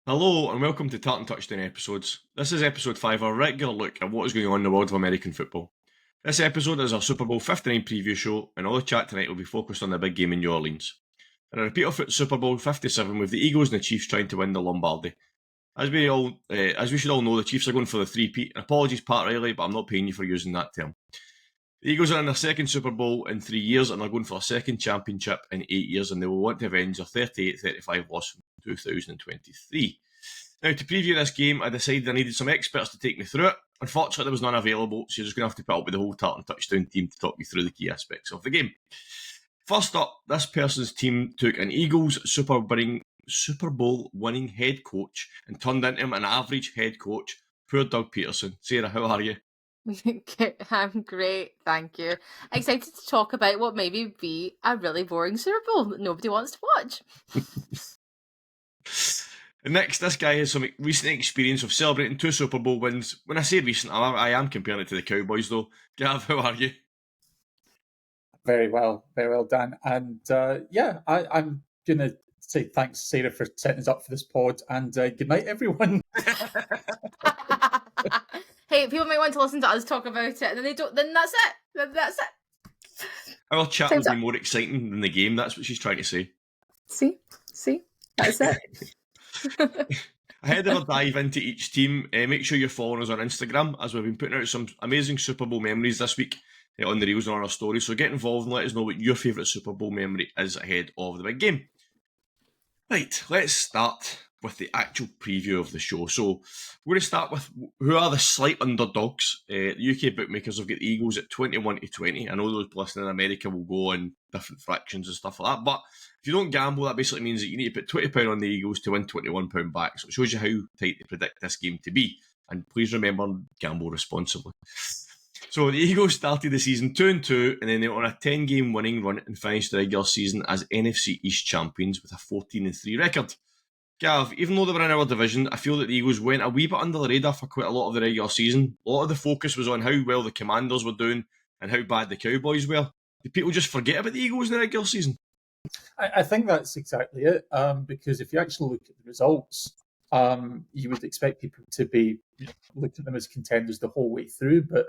Hello and welcome to Tartan Touchdown episodes. This is episode 5, our regular look at what is going on in the world of American football. This episode is our Super Bowl 59 preview show, and all the chat tonight will be focused on the big game in New Orleans. In a repeat of Super Bowl 57 with the Eagles and the Chiefs trying to win the Lombardi. As we should all know, the Chiefs are going for the three-peat, and apologies Pat Riley, but I'm not paying you for using that term. The Eagles are in their second Super Bowl in 3 years and are going for a second championship in 8 years, and they will want to avenge their 38-35 loss from 2023. Now, to preview this game, I decided I needed some experts to take me through it. Unfortunately, there was none available, so you're just going to have to put up with the whole Tartan Touchdown team to talk me through the key aspects of the game. First up, this person's team took an Eagles Super Bowl winning head coach and turned into him an average head coach. Poor Doug Peterson. Sarah, how are you? I'm great, thank you. Excited to talk about what maybe be a really boring Super Bowl that nobody wants to watch. Next, this guy has some recent experience of celebrating 2 Super Bowl wins. When I say recent, I am comparing it to the Cowboys though. Gav, how are you? Very well, Dan. And I'm going to say thanks, Sarah, for setting us up for this pod, and good night, everyone. Hey, people might want to listen to us talk about it, and then they don't. Then that's it. That's it. Our chat will be more exciting than the game. That's what she's trying to say. See, that's it. Ahead of our dive into each team, make sure you're following us on Instagram, as we've been putting out some amazing Super Bowl memories this week on the reels and on our stories. So get involved and let us know what your favourite Super Bowl memory is ahead of the big game. Right, let's start with the actual preview of the show. So we're going to start with who are the slight underdogs. The UK bookmakers have got the Eagles at 21-20. I know those listening in America will go on different fractions and stuff like that, but if you don't gamble, that basically means that you need to put £20 on the Eagles to win £21 back. So it shows you how tight they predict this game to be. And please remember, gamble responsibly. So the Eagles started the season 2-2, and then they went on a 10-game winning run and finished the regular season as NFC East champions with a 14-3 record. Gav, even though they were in our division, I feel that the Eagles went a wee bit under the radar for quite a lot of the regular season. A lot of the focus was on how well the Commanders were doing and how bad the Cowboys were. Did people just forget about the Eagles in the regular season? I think that's exactly it, because if you actually look at the results, you would expect people to be looked at them as contenders the whole way through, but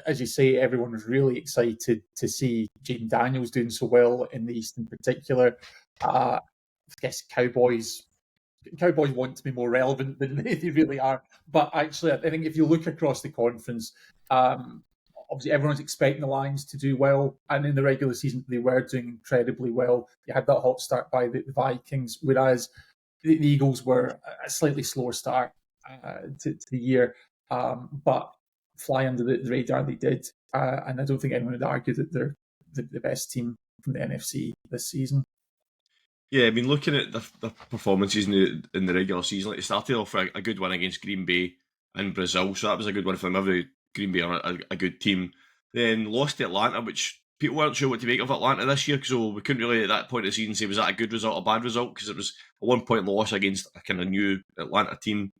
as you say, everyone was really excited to see Jaden Daniels doing so well in the East in particular. I guess Cowboys want to be more relevant than they really are. But actually, I think if you look across the conference, obviously everyone's expecting the Lions to do well. And in the regular season, they were doing incredibly well. You had that hot start by the Vikings, whereas the Eagles were a slightly slower start to the year. But fly under the radar they did. And I don't think anyone would argue that they're the best team from the NFC this season. Yeah, I mean, looking at the performances in the regular season, like, it started off with a good win against Green Bay in Brazil, so that was a good one for them. Every Green Bay are a good team. Then lost to Atlanta, which people weren't sure what to make of Atlanta this year, so we couldn't really at that point of the season say was that a good result or bad result, because it was a 1-point loss against a kind of new Atlanta team.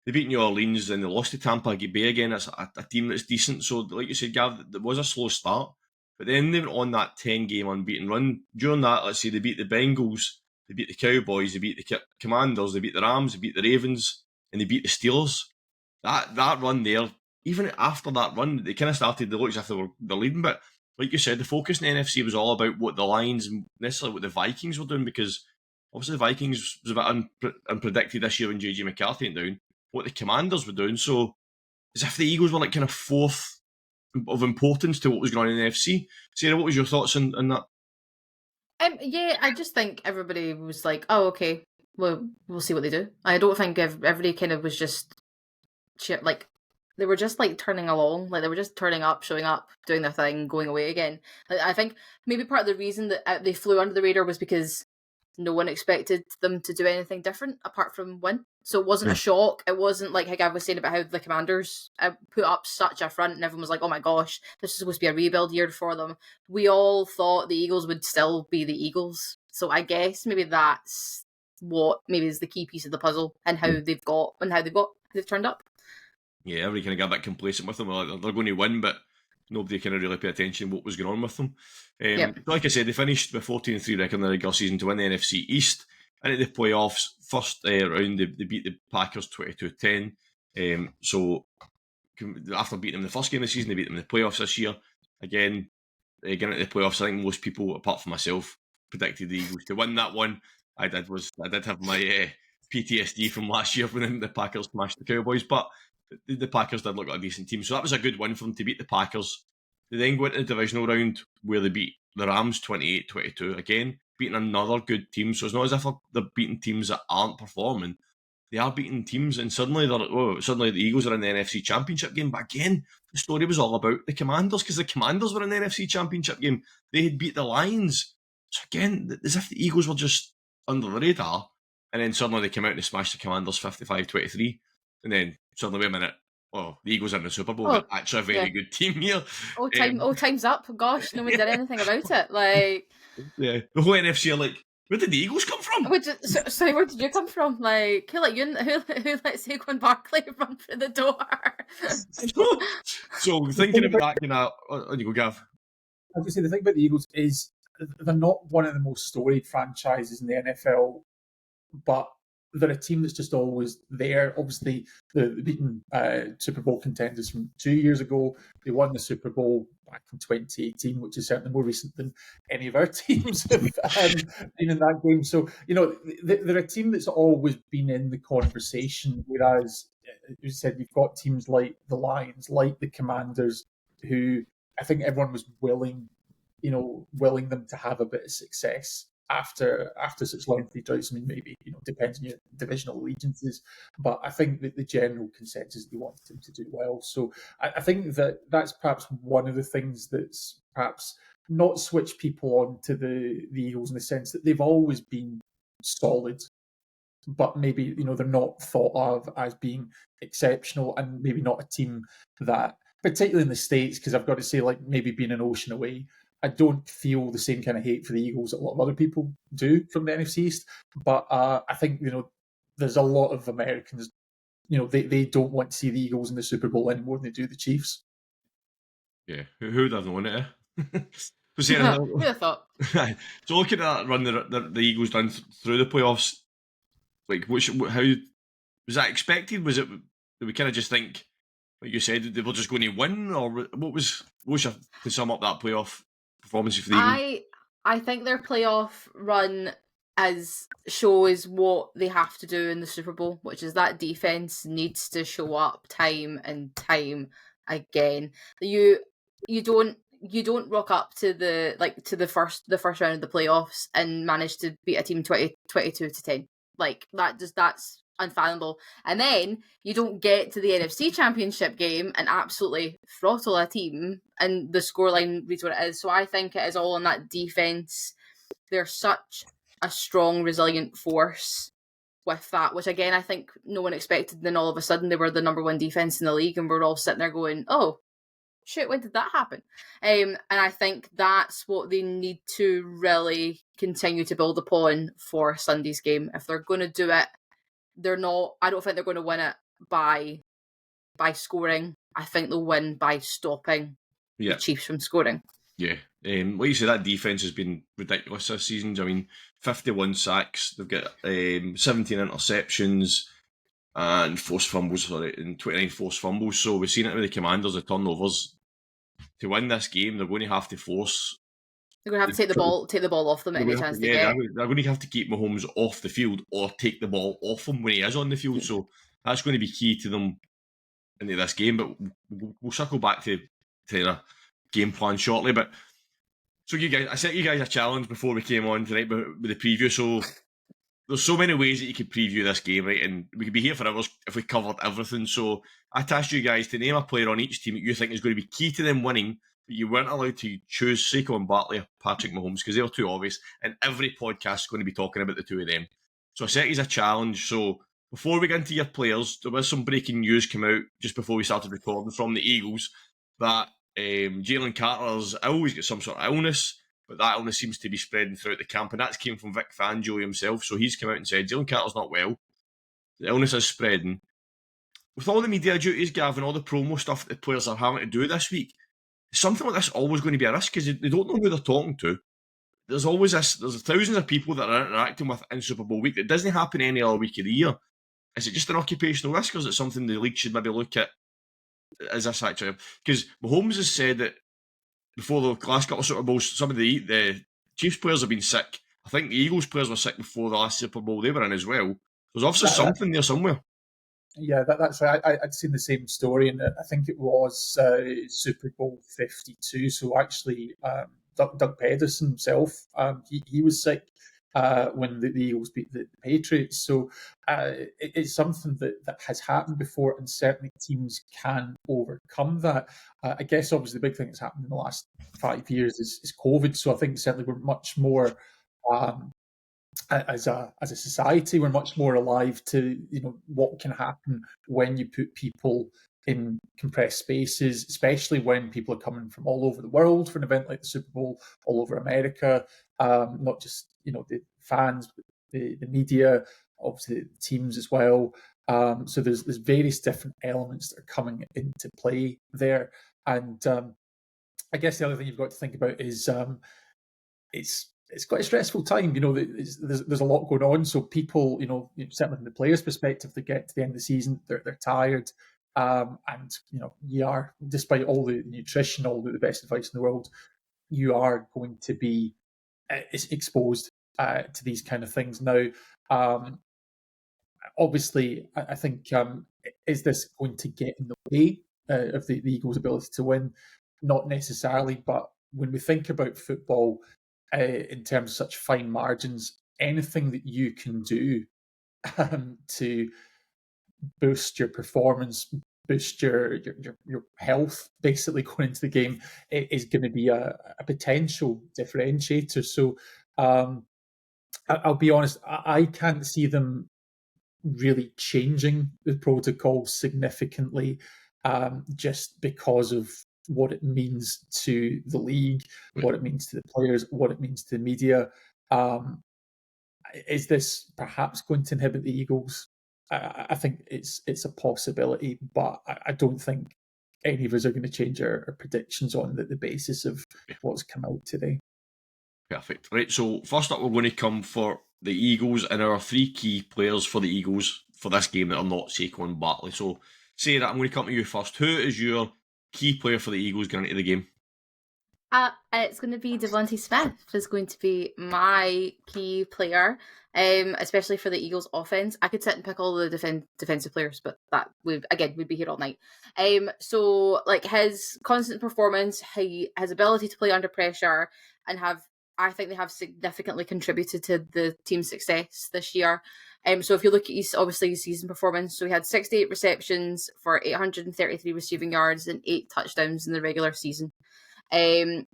They beat New Orleans and they lost to Tampa Bay again. It's a team that's decent. So, like you said, Gav, there was a slow start. But then they went on that 10-game unbeaten run. During that, let's say they beat the Bengals, they beat the Cowboys, they beat the Commanders, they beat the Rams, they beat the Ravens, and they beat the Steelers. That run there, even after that run, they kind of started to look as if they're leading. But like you said, the focus in the NFC was all about what the Lions and necessarily what the Vikings were doing, because obviously the Vikings was a bit unpredicted this year when JJ McCarthy went down. What the Commanders were doing, so as if the Eagles were like kind of fourth of importance to what was going on in the NFC. Sarah, what was your thoughts on that? Yeah, I just think everybody was like, "Oh, okay, well, we'll see what they do." I don't think everybody kind of was just like they were just like turning along, like they were just turning up, showing up, doing their thing, going away again. I think maybe part of the reason that they flew under the radar was because no one expected them to do anything different apart from win. So it wasn't a shock. It wasn't like Gav was saying about how the Commanders put up such a front and everyone was like, oh my gosh, this is supposed to be a rebuild year for them. We all thought the Eagles would still be the Eagles. So I guess maybe that's what maybe is the key piece of the puzzle and how they've turned up. Yeah, everybody kind of got a bit complacent with them. They're going to win, but nobody kind of really paid attention to what was going on with them. Like I said, they finished with 14-3 record in the regular season to win the NFC East. into the playoffs. First round, they beat the Packers 22-10. So after beating them the first game of the season, they beat them in the playoffs this year. Again, getting into the playoffs, I think most people, apart from myself, predicted the Eagles to win that one. I did have my PTSD from last year when the Packers smashed the Cowboys, but the Packers did look like a decent team, so that was a good win for them to beat the Packers. They then go into the divisional round where they beat the Rams 28-22. Again, beating another good team, so it's not as if they're beating teams that aren't performing. They are beating teams, and suddenly the Eagles are in the NFC Championship game. But again, the story was all about the Commanders, because the Commanders were in the NFC Championship game. They had beat the Lions. So again, as if the Eagles were just under the radar, and then suddenly they came out and smashed the Commanders 55-23, and then suddenly, wait a minute, the Eagles are in the Super Bowl. They're actually a very good team here. Time's up. Gosh, no one did anything about it. Like, yeah, the whole NFC are like, where did the Eagles come from? Sorry, where did you come from? Like, who let Saquon Barkley run through the door? So thinking about that, you go, Gav. I was going to say, the thing about the Eagles is they're not one of the most storied franchises in the NFL, but they're a team that's just always there. Obviously, they're beaten Super Bowl contenders from 2 years ago. They won the Super Bowl back in 2018, which is certainly more recent than any of our teams have been in that game. So, they're a team that's always been in the conversation, whereas, you said, you've got teams like the Lions, like the Commanders, who I think everyone was willing them to have a bit of success after such lengthy droughts. I mean, maybe, depends on your divisional allegiances, but I think that the general consensus is they wanted them to do well. So I think that's perhaps one of the things that's perhaps not switched people on to the Eagles, in the sense that they've always been solid, but maybe, they're not thought of as being exceptional, and maybe not a team that, particularly in the States, because I've got to say, like, maybe being an ocean away, I don't feel the same kind of hate for the Eagles that a lot of other people do from the NFC East. But I think, there's a lot of Americans, they don't want to see the Eagles in the Super Bowl any more than they do the Chiefs. Yeah, who would have known it, eh? Who'd have thought? So looking at that run the Eagles done through the playoffs, like, how was that expected? Was it, did we kind of just think, like you said, they were just going to win, or what was your, to sum up that playoff performance for the Eagles? I think their playoff run shows what they have to do in the Super Bowl, which is that defense needs to show up time and time again. You don't rock up to the first round of the playoffs and manage to beat a team 22-10. Like, that's unfathomable. And then you don't get to the NFC Championship game and absolutely throttle a team, and the scoreline reads what it is. So I think it is all on that defense. They're such a strong, resilient force with that, which again, I think no one expected. Then all of a sudden they were the number one defense in the league, and we're all sitting there going, oh, shit, when did that happen? And I think that's what they need to really continue to build upon for Sunday's game. If they're going to do it, I don't think they're going to win it by scoring. I think they'll win by stopping the Chiefs from scoring. Yeah. Like you say, that defense has been ridiculous this season. I mean, 51 sacks. They've got 17 interceptions and forced fumbles, and 29 forced fumbles. So we've seen it with the Commanders, the turnovers. To win this game, they're going to have to force. They're going to have to take the ball off them any chance they get. They're going to have to keep Mahomes off the field, or take the ball off him when he is on the field. So that's going to be key to them into this game. But we'll circle back to the game plan shortly. But so I set you guys a challenge before we came on tonight with the preview. So there's so many ways that you could preview this game, right? And we could be here for hours if we covered everything. So I tasked you guys to name a player on each team that you think is going to be key to them winning, but you weren't allowed to choose Saquon Barkley or Patrick Mahomes because they were too obvious. And every podcast is going to be talking about the two of them. So I set you a challenge. So before we get into your players, there was some breaking news come out just before we started recording from the Eagles that Jalen Carter's always got some sort of illness, but that illness seems to be spreading throughout the camp, and that came from Vic Fangio himself. So he's come out and said Jalen Carter's not well. The illness is spreading. With all the media duties, Gavin, all the promo stuff that the players are having to do this week, something like this is always going to be a risk because they don't know who they're talking to. there's always there's thousands of people that are interacting with in Super Bowl week. It doesn't happen any other week of the year. Is it just an occupational risk, or is it something the league should maybe look at? Is this actually, because Mahomes has said that before the last couple of Super Bowls, some of the Chiefs players have been sick. I think the Eagles players were sick before the last Super Bowl they were in as well. There's obviously something there somewhere. Yeah, that's right. I'd seen the same story, and I think it was Super Bowl 52. So actually, Doug Pederson himself, he was sick when the Eagles beat the Patriots. So it's something that has happened before, and certainly teams can overcome that. I guess obviously the big thing that's happened in the last 5 years is COVID. So I think certainly we're much more. As a society, we're much more alive to what can happen when you put people in compressed spaces, especially when people are coming from all over the world for an event like the Super Bowl, all over America. Not just the fans, but the media, obviously the teams as well. So there's various different elements that are coming into play there, and I guess the other thing you've got to think about is it's quite a stressful time. There's a lot going on. So people, certainly from the players' perspective, they get to the end of the season, they're tired, and you are, despite all the nutrition, all the best advice in the world, you are going to be exposed to these kind of things now. Obviously, I think is this going to get in the way of the Eagles' ability to win? Not necessarily, but when we think about football, in terms of such fine margins, anything that you can do to boost your performance, boost your health, basically going into the game, is going to be a potential differentiator. So I'll be honest, I can't see them really changing the protocol significantly, just because of what it means to the league, what it means to the players, what it means to the media. Is this perhaps going to inhibit the Eagles? I think it's a possibility, but I don't think any of us are going to change our predictions on the basis of what's come out today. Perfect. Right, so first up we're going to come for the Eagles and our three key players for the Eagles for this game that are not Saquon Barkley. So, Sarah, I'm going to come to you first. Who is your key player for the Eagles going into the game? It's going to be Devontae Smith is going to be my key player, especially for the Eagles offense. I could sit and pick all the defensive players, but that we'd be here all night. So like his constant performance, his ability to play under pressure, and I think they have significantly contributed to the team's success this year. So if you look at his season performance, so he had 68 receptions for 833 receiving yards and 8 touchdowns in the regular season.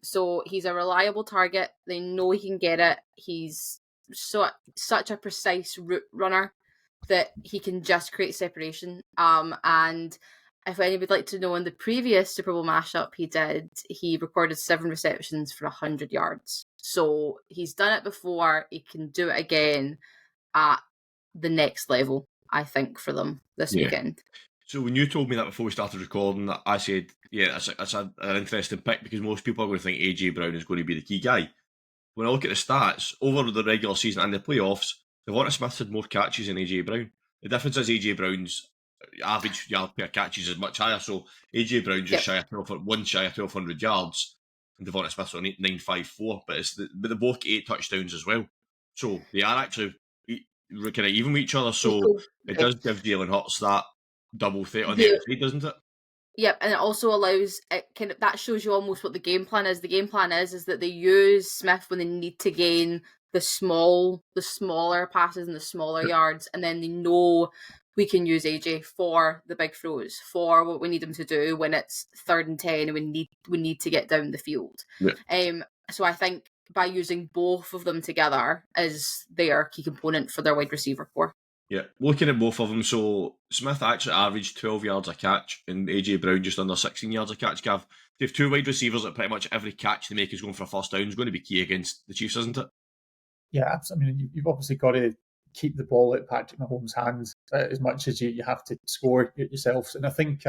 So he's a reliable target. They know he can get it. He's such a precise route runner that he can just create separation. And if anybody would like to know, in the previous Super Bowl mashup he recorded 7 receptions for 100 yards. So he's done it before. He can do it again at the next level, I think, for them this weekend. So when you told me that before we started recording, I said, yeah, that's an interesting pick, because most people are going to think AJ Brown is going to be the key guy. When I look at the stats over the regular season and the playoffs, Devonta Smith had more catches than AJ Brown. The difference is AJ Brown's average yard per catches is much higher. So AJ Brown just shy of 1,200 yards, and Devonta Smith's on 954. But they both get 8 touchdowns as well. So they are actually kind of even with each other. So it does give Jalen Hurts that double threat on the outside, doesn't it? Yep, and it also allows that shows you almost what the game plan is. The game plan is that they use Smith when they need to gain the smaller passes and the smaller yards, and then they know we can use AJ for the big throws, for what we need him to do when it's 3rd and 10 and we need to get down the field. Yeah. So I think by using both of them together is their key component for their wide receiver core. Yeah, looking at both of them, so Smith actually averaged 12 yards a catch and AJ Brown just under 16 yards a catch, Gav. They have 2 wide receivers that pretty much every catch they make is going for a first down. Is going to be key against the Chiefs, isn't it? Yeah, I mean, you've obviously got to keep the ball out of Patrick Mahomes' hands as much as you have to score yourself. And I think,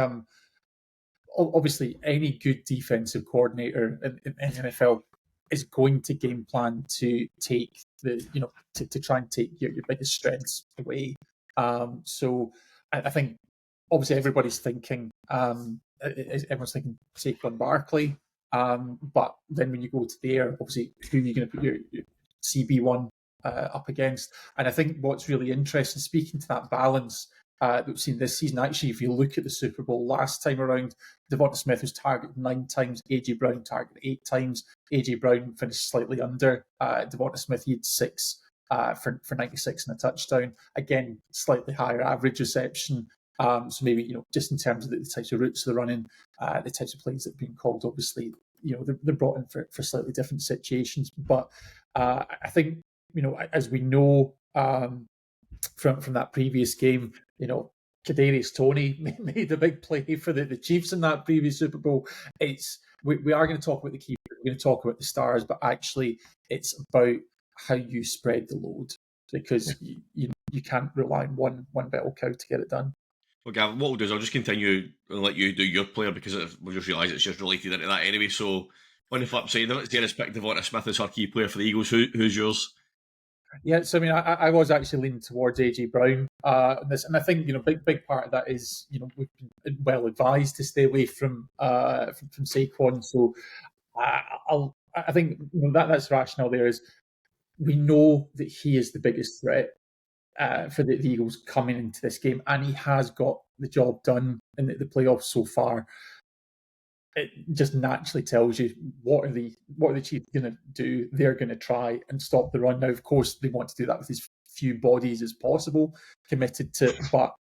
obviously, any good defensive coordinator in the NFL is going to game plan to take to try and take your biggest strengths away. So I think obviously everybody's thinking everyone's thinking Saquon Barkley, but then when you go to the air, obviously who are you going to put your CB1 up against? And I think what's really interesting, speaking to that balance that we've seen this season, actually, if you look at the Super Bowl last time around, Devonta Smith was targeted 9 times, AJ Brown targeted 8 times. AJ Brown finished slightly under. Devonta Smith, he had 6 for 96 and a touchdown. Again, slightly higher average reception. So maybe, just in terms of the types of routes they're running, the types of plays that are being called, obviously, they're brought in for slightly different situations. But I think, as we know from that previous game, Kadarius Toney made a big play for the Chiefs in that previous Super Bowl. We are going to talk about the keepers, we're going to talk about the stars, but actually it's about how you spread the load, because you can't rely on one bell cow to get it done. Well, Gavin, what we'll do is I'll just continue and let you do your player, because we've just realised it's just related into that anyway. So on the flip side, Dennis picked Devonta Smith as her key player for the Eagles. Who's yours? Yeah, so I mean, I was actually leaning towards AJ Brown on this, and I think big part of that is we've been well advised to stay away from Saquon. So I think that's rationale. There is, we know that he is the biggest threat for the Eagles coming into this game, and he has got the job done in the playoffs so far. It just naturally tells you what are the Chiefs going to do. They're going to try and stop the run. Now, of course, they want to do that with as few bodies as possible committed to. But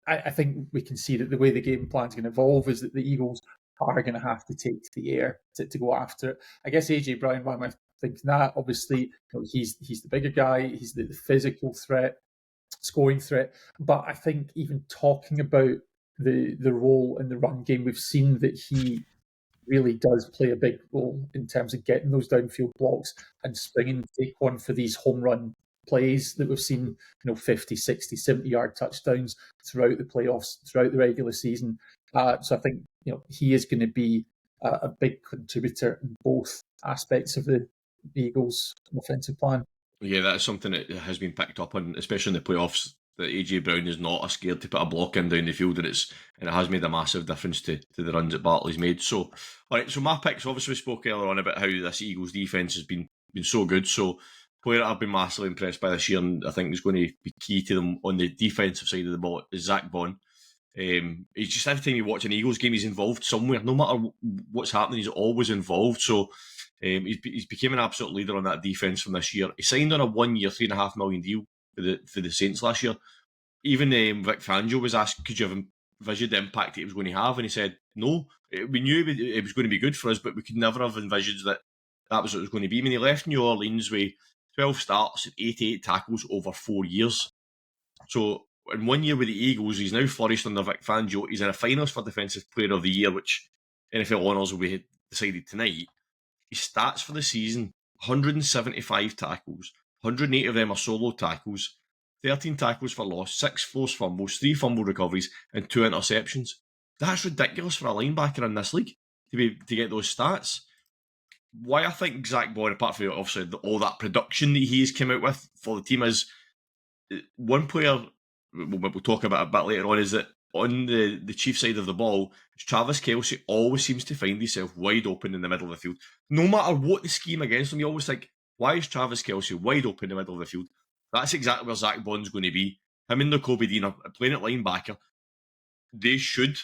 I think we can see that the way the game plan is going to evolve is that the Eagles are going to have to take to the air to go after it. I guess AJ Brown, why am I thinking that? Obviously, he's the bigger guy. He's the physical threat, scoring threat. But I think even talking about the role in the run game, we've seen that he really does play a big role in terms of getting those downfield blocks and springing Saquon for these home run plays that we've seen, 50, 60, 70-yard touchdowns throughout the playoffs, throughout the regular season. So I think, he is going to be a big contributor in both aspects of the Eagles' offensive plan. Yeah, that's something that has been picked up on, especially in the playoffs, that AJ Brown is not scared to put a block in down the field, and it has made a massive difference to the runs that Bartley's made. So, all right, so my picks, obviously we spoke earlier on about how this Eagles defence has been so good. So, player I've been massively impressed by this year, and I think is going to be key to them on the defensive side of the ball, is Zach Bond. He's just, every time you watch an Eagles game, he's involved somewhere. No matter what's happening, he's always involved. So he's became an absolute leader on that defence from this year. He signed on a 1 year, $3.5 million deal for the Saints last year. Even Vic Fangio was asked, could you have envisioned the impact that he was going to have? And he said, no. We knew it was going to be good for us, but we could never have envisioned that was what it was going to be. I mean, he left New Orleans with 12 starts and 88 tackles over 4 years. So in 1 year with the Eagles, he's now flourished under Vic Fangio. He's in a finals for Defensive Player of the Year, which NFL Honours will be decided tonight. His stats for the season: 175 tackles, 180 of them are solo tackles, 13 tackles for loss, 6 forced fumbles, 3 fumble recoveries, and 2 interceptions. That's ridiculous for a linebacker in this league to get those stats. Why I think Zach Bond, apart from obviously all that production that he's come out with for the team, is one player we'll talk about a bit later on, is that on the Chiefs side of the ball, Travis Kelce always seems to find himself wide open in the middle of the field. No matter what the scheme against him, you always think, why is Travis Kelce wide open in the middle of the field? That's exactly where Zach Bond's going to be. Him and Nakobe Dean are playing at linebacker. They should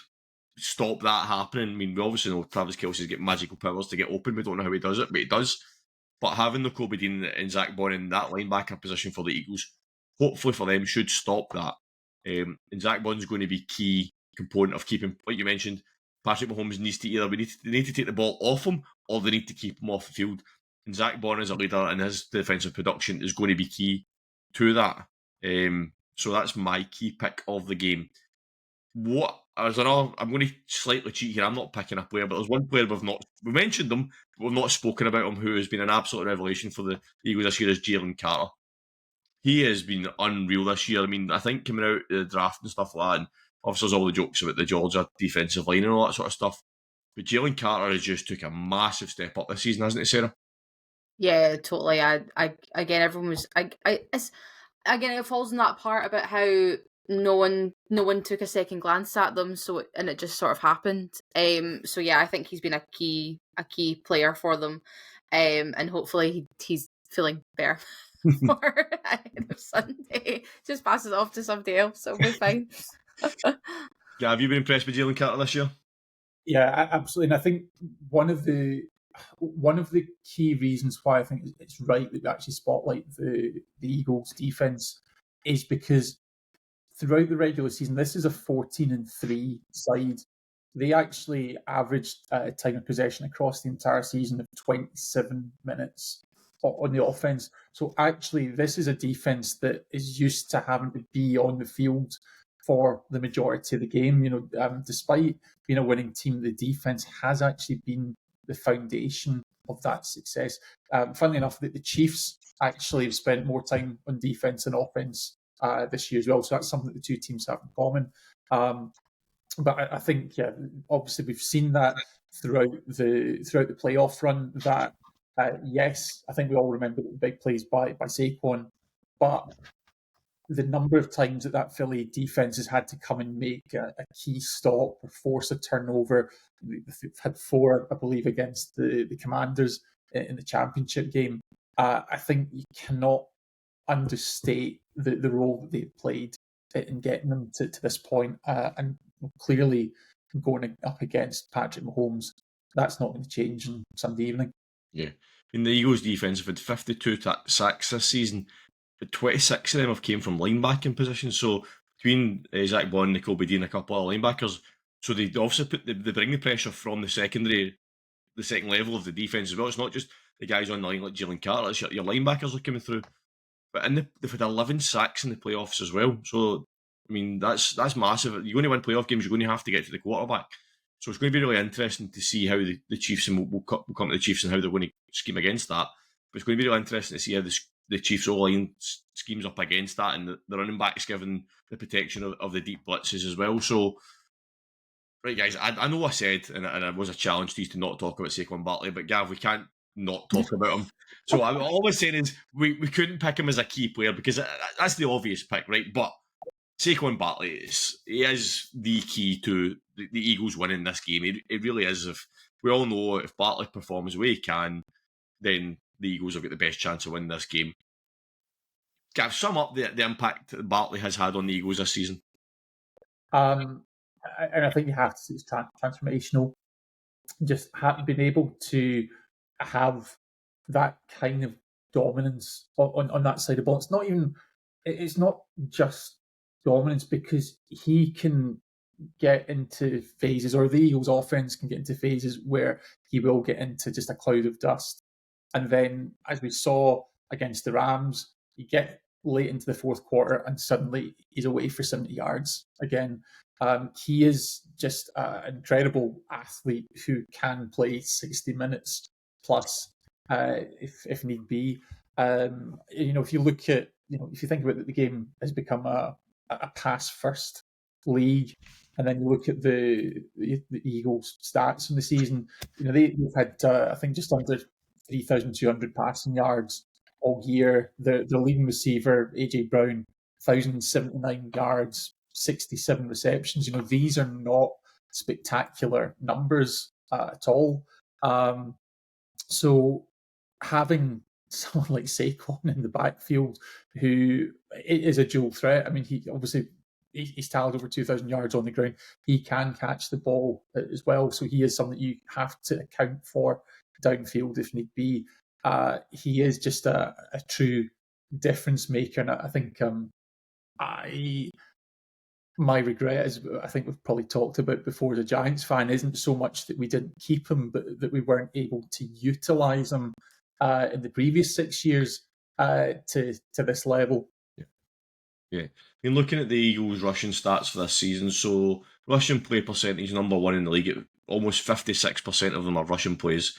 stop that happening. I mean, we obviously know Travis Kelce's got magical powers to get open. We don't know how he does it, but he does. But having Nakobe Dean and Zach Bond in that linebacker position for the Eagles, hopefully for them, should stop that. And Zach Bond's going to be key component of keeping, like you mentioned, Patrick Mahomes needs to either they need to take the ball off him, or they need to keep him off the field. And Zach Bond as a leader and his defensive production is going to be key to that. So that's my key pick of the game. I'm going to slightly cheat here. I'm not picking a player, but there's one player we mentioned him, but we've not spoken about him, who has been an absolute revelation for the Eagles this year, is Jalen Carter. He has been unreal this year. I mean, I think coming out of the draft and stuff like that, and obviously there's all the jokes about the Georgia defensive line and all that sort of stuff. But Jalen Carter has just took a massive step up this season, hasn't it, Sarah? Yeah, totally. I again, everyone was. It's again, it falls in that part about how no one took a second glance at them, so and it just sort of happened. So yeah, I think he's been a key player for them, and hopefully he's feeling better for ahead of Sunday. Just pass it off to somebody else, it'll be fine. Yeah, have you been impressed with Jalen Carter this year? Yeah, absolutely. And I think one of the key reasons why I think it's right that we actually spotlight the Eagles' defense is because throughout the regular season, this is a 14-3 side. They actually averaged time of possession across the entire season of 27 minutes on the offense. So actually, this is a defense that is used to having to be on the field for the majority of the game. Despite being a winning team, the defense has actually been the foundation of that success. Funnily enough, the Chiefs actually have spent more time on defense and offense this year as well. So that's something that the two teams have in common. But I think, yeah, obviously we've seen that throughout the playoff run. That yes, I think we all remember the big plays by Saquon, but the number of times that Philly defense has had to come and make a key stop or force a turnover. They've had 4, I believe, against the Commanders in the championship game. I think you cannot understate the role that they've played in getting them to this point. And clearly going up against Patrick Mahomes, that's not going to change on Sunday evening. Yeah. In the Eagles' defence have had 52 sacks this season, but 26 of them have came from linebacking positions. So between Zach Bond, Nicole Bedean, and a couple of linebackers, so they also they bring the pressure from the second level of the defence as well. It's not just the guys on the line like Jalen Carter, it's your linebackers are coming through. But they've had 11 sacks in the playoffs as well. So, I mean, that's massive. You're going to win playoff games, you're going to have to get to the quarterback. So it's going to be really interesting to see how the Chiefs, and we'll come to the Chiefs and how they're going to scheme against that. But it's going to be really interesting to see how the Chiefs O-line schemes up against that, and the running backs given the protection of the deep blitzes as well. So, right, guys, I know I said, and it was a challenge to you to not talk about Saquon Barkley, but Gav, we can't not talk about him. So all I was saying is we couldn't pick him as a key player because that's the obvious pick, right? But Saquon Barkley is the key to the Eagles winning this game. It really is. If we all know if Barkley performs the way he can, then the Eagles have got the best chance of winning this game. Gav, sum up the impact that Barkley has had on the Eagles this season. And I think you have to say it's transformational. Just being able to have that kind of dominance on that side of the ball. It's not just dominance because he can get into phases, or the Eagles offense can get into phases where he will get into just a cloud of dust. And then, as we saw against the Rams, you get late into the fourth quarter and suddenly he's away for 70 yards again. He is just an incredible athlete who can play 60 minutes plus if need be. If you look at, if you think about it, the game has become a pass first league, and then you look at the Eagles' stats in the season. They've had I think just under 3,200 passing yards all year. The leading receiver, AJ Brown, 1,079 yards, 67 receptions. These are not spectacular numbers at all. So having someone like Saquon in the backfield who is a dual threat. I mean, he's tallied over 2,000 yards on the ground. He can catch the ball as well. So he is something you have to account for downfield if need be. He is just a true difference maker. And I think my regret, as I think we've probably talked about before as a Giants fan, isn't so much that we didn't keep him, but that we weren't able to utilise him in the previous 6 years to this level. Yeah. Looking at the Eagles' rushing stats for this season, so rushing play percentage number 1 in the league. Almost 56% of them are rushing plays.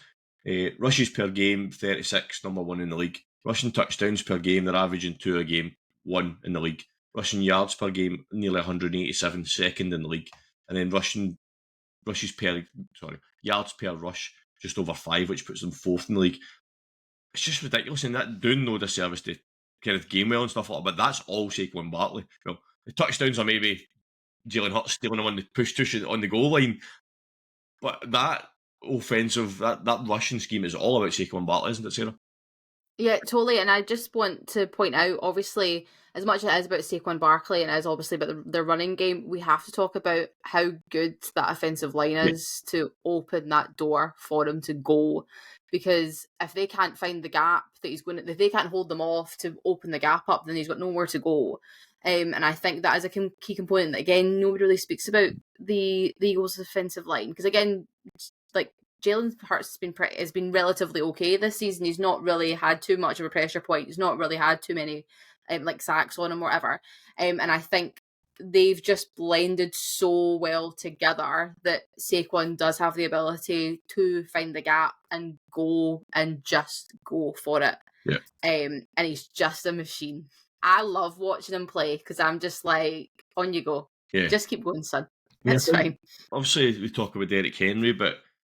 Rushes per game, 36, number 1 in the league. Rushing touchdowns per game, they're averaging 2 a game, 1 in the league. Rushing yards per game, nearly 187, second in the league. And then rushing yards per rush, just over 5, which puts them 4th in the league. It's just ridiculous, and that doing no disservice to kind of Gamewell and stuff like that. But that's all Saquon Barkley. The touchdowns are maybe Jalen Hurts stealing them on the push on the goal line, but that offensive, that rushing scheme is all about Saquon Barkley, isn't it, Sarah? Yeah, totally. And I just want to point out, obviously, as much as it is about Saquon Barkley and it is obviously about the running game, we have to talk about how good that offensive line is to open that door for him to go. Because if they can't find the gap that he's going to, if they can't hold them off to open the gap up, then he's got nowhere to go. And I think that is a key component that, again, nobody really speaks about the Eagles' offensive line. Because, again, like, Jalen Hurts has been relatively okay this season. He's not really had too much of a pressure point. He's not really had too many sacks on him or whatever. And I think they've just blended so well together that Saquon does have the ability to find the gap and just go for it. Yeah. And he's just a machine. I love watching him play because I'm just like, on you go. Yeah. Just keep going, son. It's fine. Obviously, we talk about Derrick Henry, but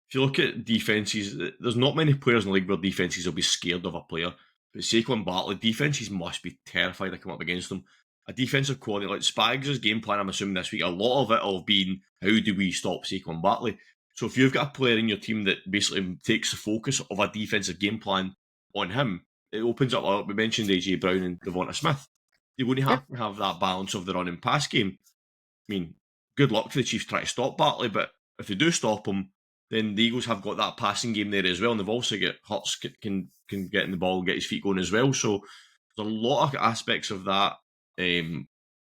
if you look at defences, there's not many players in the league where defences will be scared of a player. But Saquon Barkley, defences must be terrified to come up against them. A defensive coordinator like Spags' game plan, I'm assuming this week, a lot of it will be how do we stop Saquon Barkley? So if you've got a player in your team that basically takes the focus of a defensive game plan on him, it opens up, we mentioned AJ Brown and Devonta Smith. You're going to have that balance of the run and pass game. I mean, good luck to the Chiefs trying to stop Barkley, but if they do stop him, then the Eagles have got that passing game there as well, and they've also got Hurts can get in the ball and get his feet going as well. So there's a lot of aspects of that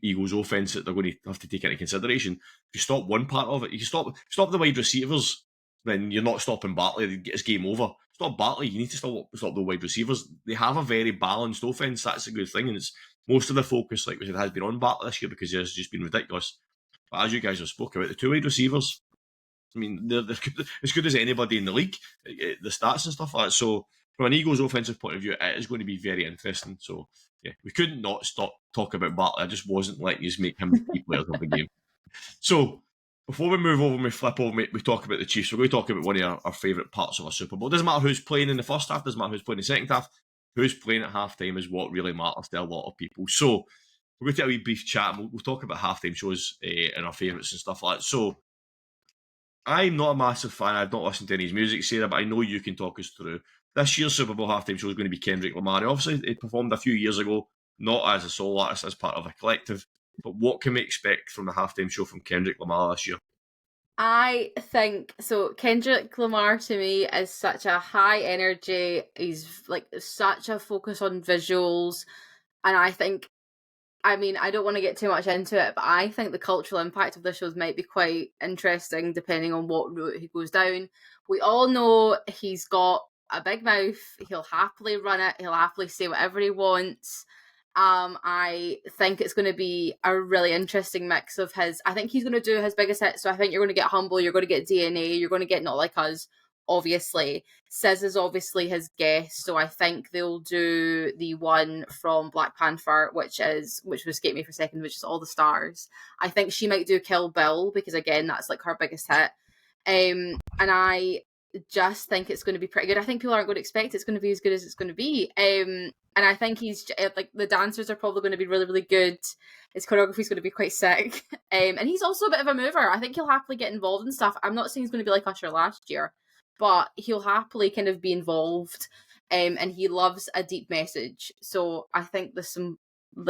Eagles offense that they're going to have to take into consideration. If you stop one part of it, you can stop the wide receivers, then you're not stopping Barkley. It's game over. Stop Barkley, you need to stop the wide receivers. They have a very balanced offense. That's a good thing, and it's most of the focus, like we said, has been on Barkley this year because he has just been ridiculous. But as you guys have spoken about, the two wide receivers, I mean, they're as good as anybody in the league, the stats and stuff like that. So from an Eagles offensive point of view, it is going to be very interesting. So yeah, we couldn't not stop talking about Barkley. I just wasn't letting you make him the key players of the game. So before we move over and we flip over, we talk about the Chiefs. We're going to talk about one of our favourite parts of our Super Bowl. It doesn't matter who's playing in the first half, doesn't matter who's playing in the second half. Who's playing at halftime is what really matters to a lot of people. So we're going to take a wee brief chat and we'll talk about halftime shows and our favourites and stuff like that. So I'm not a massive fan. I've not listened to any of his music, Sarah, but I know you can talk us through. This year's Super Bowl halftime show is going to be Kendrick Lamar. Obviously, he performed a few years ago, not as a solo artist, as part of a collective. But what can we expect from the halftime show from Kendrick Lamar this year? I think so. Kendrick Lamar to me is such a high energy. He's like such a focus on visuals, and I think, I mean, I don't want to get too much into it, but I think the cultural impact of the shows might be quite interesting depending on what route he goes down. We all know he's got a big mouth. He'll happily run it. He'll happily say whatever he wants. I think it's going to be a really interesting mix of his. I think he's going to do his biggest hit. So I think you're going to get Humble. You're going to get DNA. You're going to get Not Like Us. Obviously, SZA is obviously his guest, so I think they'll do the one from Black Panther, which will escape me for a second, which is All the Stars. I think she might do Kill Bill because again, that's like her biggest hit. And I just think it's going to be pretty good. I think people aren't going to expect it's going to be as good as it's going to be. And I think he's like the dancers are probably going to be really, really good. His choreography is going to be quite sick. And he's also a bit of a mover. I think he'll happily get involved in stuff. I'm not saying he's going to be like Usher last year, but he'll happily kind of be involved. And he loves a deep message. So I think this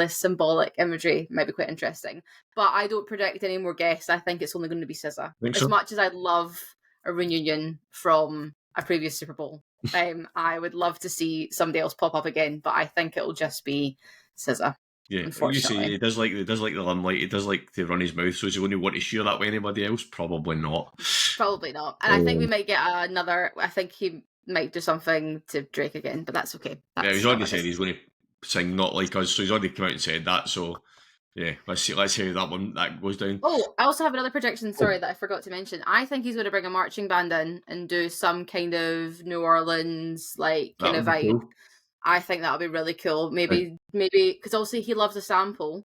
symbolic imagery might be quite interesting. But I don't predict any more guests. I think it's only going to be SZA. As much as I love a reunion from a previous Super Bowl, I would love to see somebody else pop up again, but I think it'll just be SZA. Yeah, unfortunately. You see, he does like the limelight. He does like to run his mouth. So is he going to want to share that with anybody else? Probably not. Probably not. And I think we might get another. I think he might do something to Drake again, but that's okay. He's already said he's going to sing Not Like Us, so he's already come out and said that. So yeah, let's see how that goes down. Oh, I also have another prediction. Sorry, that I forgot to mention. I think he's going to bring a marching band in and do some kind of New Orleans kind of vibe. Cool. I think that would be really cool. Maybe because obviously he loves a sample,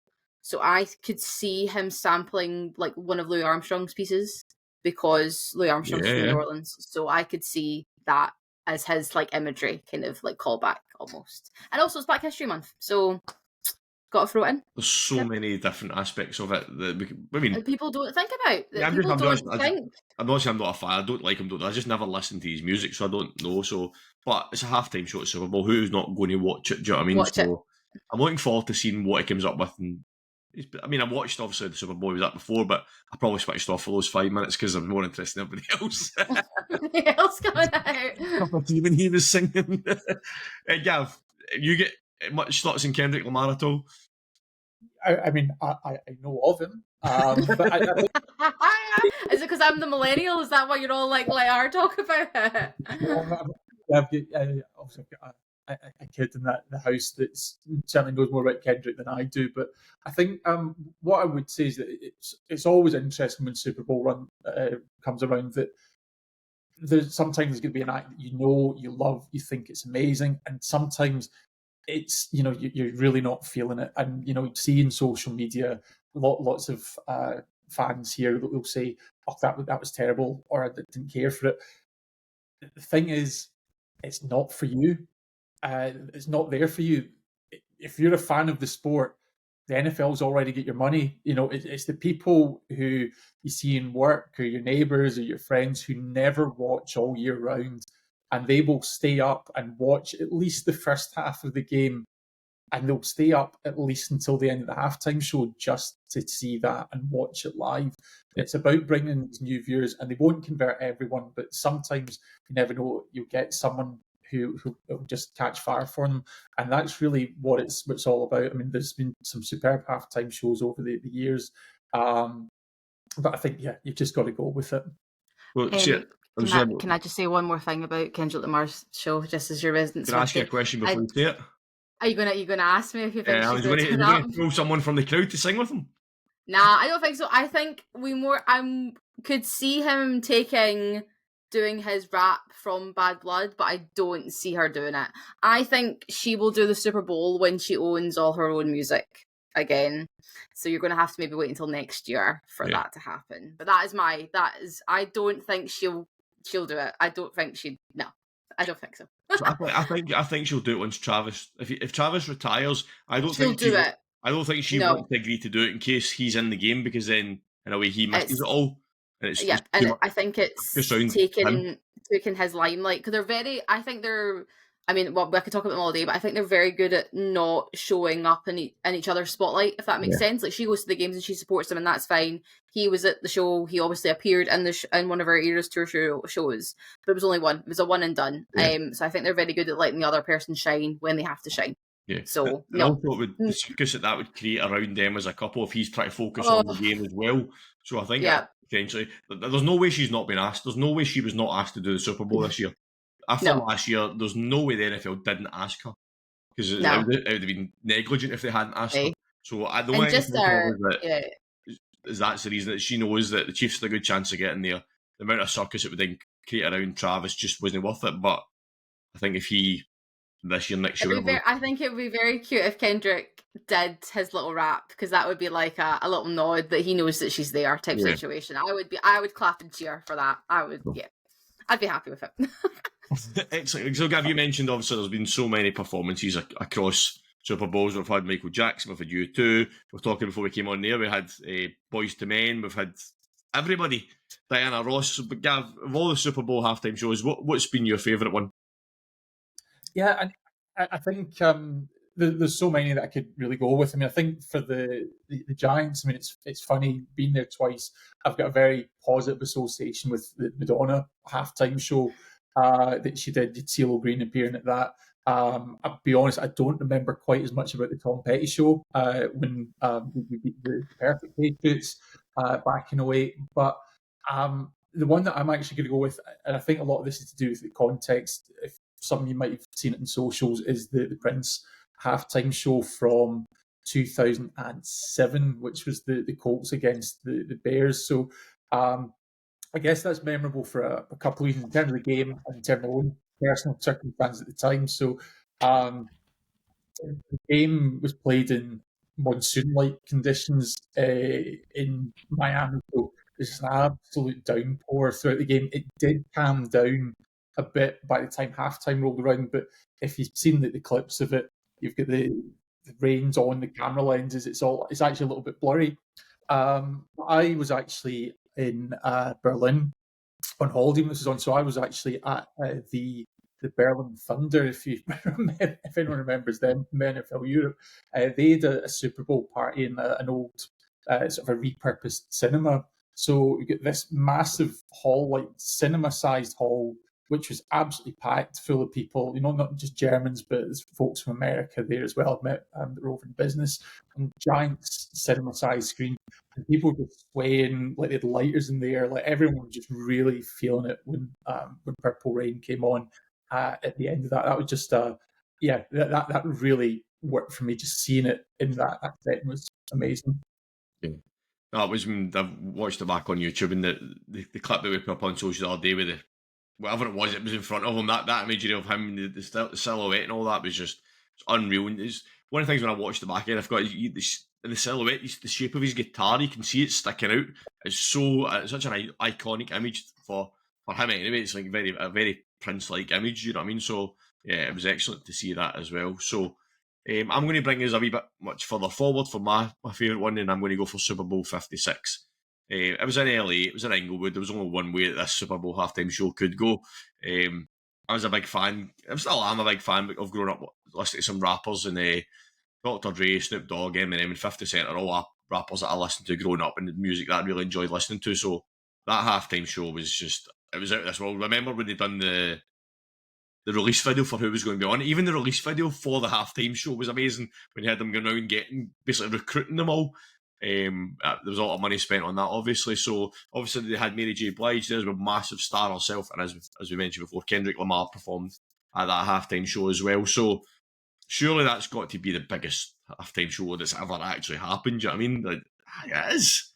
so I could see him sampling like one of Louis Armstrong's pieces because Louis Armstrong's from Yeah. New Orleans. So I could see that as his like imagery, kind of like callback almost. And also it's Black History Month, so got to throw it in. There's so many different aspects of it that I mean, That people don't think about. That yeah, people I'm don't not think. I'm not saying I'm not a fan. I don't like him. I just never listened to his music, so I don't know. So, but it's a halftime show at Super Bowl. Who's not going to watch it? Do you know what I mean? Watch it. So, I'm looking forward to seeing what he comes up with. And I mean, I watched obviously the Super Bowl he was at before, but I probably switched off for those 5 minutes because I'm more interested in everybody else. Everything else coming out. Even he was singing. Gav, you get much thoughts on Kendrick Lamar at all? I mean, I know of him, but I think Is it because I'm the millennial? Is that why you're all like, let our talk about it? obviously I've got a kid in the house that certainly knows more about Kendrick than I do. But I think what I would say is that it's always interesting when Super Bowl run comes around that sometimes there's going to be an act that you know, you love, you think it's amazing, and sometimes it's you're really not feeling it. And seeing social media, lots of fans here that will say, "Oh, that was terrible," or "I didn't care for it." The thing is, it's not for you. It's not there for you. If you're a fan of the sport, the NFL's already get your money. It's the people who you see in work, or your neighbours, or your friends who never watch all year round, and they will stay up and watch at least the first half of the game, and they'll stay up at least until the end of the halftime show just to see that and watch it live. It's about bringing these new viewers, and they won't convert everyone, but sometimes you never know, you'll get someone who will just catch fire for them, and that's really what it's all about. I mean, there's been some superb halftime shows over the years, but I think you've just got to go with it. Well, Can I just say one more thing about Kendrick Lamar's show, just as your resident? Can I ask you a question before you say it? Are you gonna ask me if you think she's going going to throw someone from the crowd to sing with him? Nah, I don't think so. I think I could see him doing his rap from Bad Blood, but I don't see her doing it. I think she will do the Super Bowl when she owns all her own music again. So you're going to have to maybe wait until next year for that to happen. But I don't think she'll do it. I don't think no, I don't think so. So I think she'll do it once Travis. If Travis retires, I don't She'll think do it. I don't think she wants to agree to do it in case he's in the game, because then in a way he misses it all. And I think it's taking his limelight, because I think they're. I mean, well, I could talk about them all day, but I think they're very good at not showing up in each other's spotlight, if that makes sense. Like, she goes to the games and she supports them, and that's fine. He was at the show. He obviously appeared in one of our Eras Tour shows, but it was only one. It was a one and done. Yeah. So I think they're very good at letting the other person shine when they have to shine. Yeah. So and also the circus that would create around them as a couple if he's trying to focus on the game as well. So I think potentially there's no way she's not been asked. There's no way she was not asked to do the Super Bowl this year. After last year, there's no way the NFL didn't ask her, because it would have been negligent if they hadn't asked her. So the only thing is that's the reason that she knows that the Chiefs had a good chance of getting there. The amount of circus it would then create around Travis just wasn't worth it. But I think if he this year, next year, I think it would be very cute if Kendrick did his little rap, because that would be like a little nod that he knows that she's there type situation. I would clap and cheer for that. I'd be happy with it. Excellent. So, Gav, you mentioned obviously there's been so many performances across Super Bowls. We've had Michael Jackson, we've had U2. We were talking before we came on there. We had Boyz II Men. We've had everybody. Diana Ross. But Gav, of all the Super Bowl halftime shows, what's been your favourite one? Yeah, I think there's so many that I could really go with. I mean, I think for the Giants, I mean, it's funny being there twice. I've got a very positive association with the Madonna halftime show that she did. CeeLo Green appearing at that. I'll be honest, I don't remember quite as much about the Tom Petty show when we beat the Perfect Patriots back in 2008. But the one that I'm actually going to go with, and I think a lot of this is to do with the context, if some of you might have seen it in socials, is the Prince halftime show from 2007, which was the Colts against the Bears. So I guess that's memorable for a couple of reasons in terms of the game and in terms of my own personal circumstances at the time. So the game was played in monsoon-like conditions in Miami. So There's an absolute downpour throughout the game. It did calm down a bit by the time halftime rolled around, but if you've seen the clips of it, you've got the rains on the camera lenses. It's actually a little bit blurry. I was actually in Berlin on holiday when this was on, so I was actually at the Berlin Thunder. If anyone remembers them, NFL Europe, they had a Super Bowl party in an old sort of a repurposed cinema. So you get this massive hall, like cinema-sized hall, which was absolutely packed, full of people. Not just Germans, but there's folks from America there as well. I've met that were over in business, and giant cinema-sized screen. And people were just swaying, like they had lighters in the air. Like everyone was just really feeling it when Purple Rain came on at the end of that. That was just that really worked for me. Just seeing it in that setting was amazing. Yeah. That was when I've watched it back on YouTube, and the clip that we put up on social the other day with the whatever it was in front of him. That imagery of him, the silhouette and all that was just unreal. And it's one of the things when I watched it back again, I've got in the silhouette, the shape of his guitar, you can see it sticking out. It's such an iconic image for him anyway. It's like a very Prince-like image, you know what I mean? So yeah, it was excellent to see that as well. So I'm going to bring us a wee bit much further forward for my favourite one, and I'm going to go for Super Bowl 56. It was in LA, it was in Inglewood. There was only one way that this Super Bowl halftime show could go. I was a big fan. I'm a big fan of growing up listening to some rappers, and Dr. Dre, Snoop Dogg, Eminem, and 50 Cent are all rappers that I listened to growing up, and the music that I really enjoyed listening to. So that halftime show was it was out of this world. Remember when they done the release video for who was going to be on it? Even the release video for the halftime show was amazing when you had them going around and basically recruiting them all. There was a lot of money spent on that, obviously. So obviously they had Mary J. Blige there as a massive star herself, and as we mentioned before, Kendrick Lamar performed at that halftime show as well. So surely that's got to be the biggest halftime show that's ever actually happened. Do you know what I mean? Like, it is.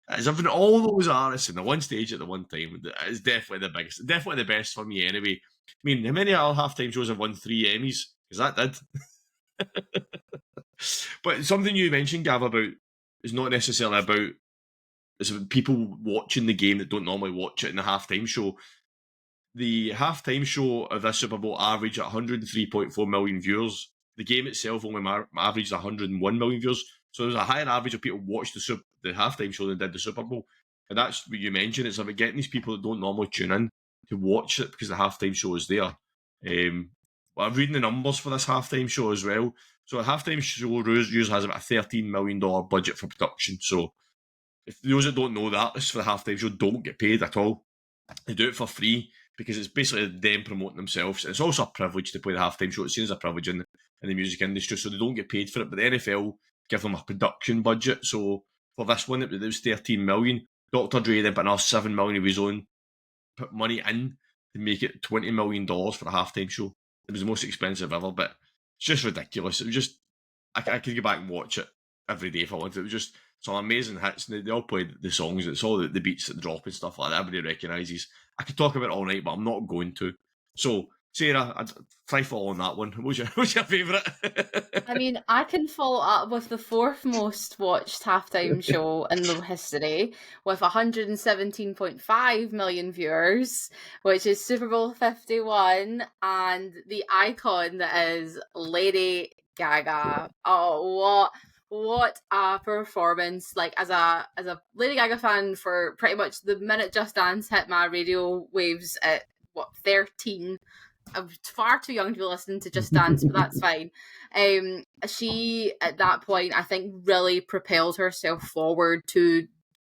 It's having all those artists in the one stage at the one time. It's definitely the biggest, definitely the best for me anyway. I mean, how many other halftime shows have won 3 Emmys? Because that did. But something you mentioned, Gav, about is not necessarily about it's about people watching the game that don't normally watch it in the halftime show. The halftime show of this Super Bowl averaged 103.4 million viewers. The game itself only averaged 101 million viewers. So there's a higher average of people watch the halftime show than did the Super Bowl. And that's what you mentioned. It's about getting these people that don't normally tune in to watch it because the halftime show is there. I'm reading the numbers for this halftime show as well. So a halftime show usually has about a $13 million budget for production. So if those that don't know, the artists for the halftime show don't get paid at all. They do it for free because it's basically them promoting themselves. It's also a privilege to play the halftime show. It's seen as a privilege in the music industry, so they don't get paid for it. But the NFL give them a production budget. So for this one, it was 13 million. Dr. Dre then put another 7 million of his own, put money in to make it $20 million for a halftime show. It was the most expensive ever, but it's just ridiculous. It was just, I could go back and watch it every day if I wanted. It was just some amazing hits. They all played the songs. It's all the beats that drop and stuff like that. Everybody recognises. I could talk about it all night, but I'm not going to. So, Sarah, I'd try fall on that one. What's your favourite? I mean, I can follow up with the fourth most watched halftime show in the history with 117.5 million viewers, which is Super Bowl 51, and the icon that is Lady Gaga. Oh, what a performance. Like, as a Lady Gaga fan for pretty much the minute Just Dance hit my radio waves at 13. I was far too young to be listening to Just Dance, but that's fine. She at that point, I think, really propelled herself forward to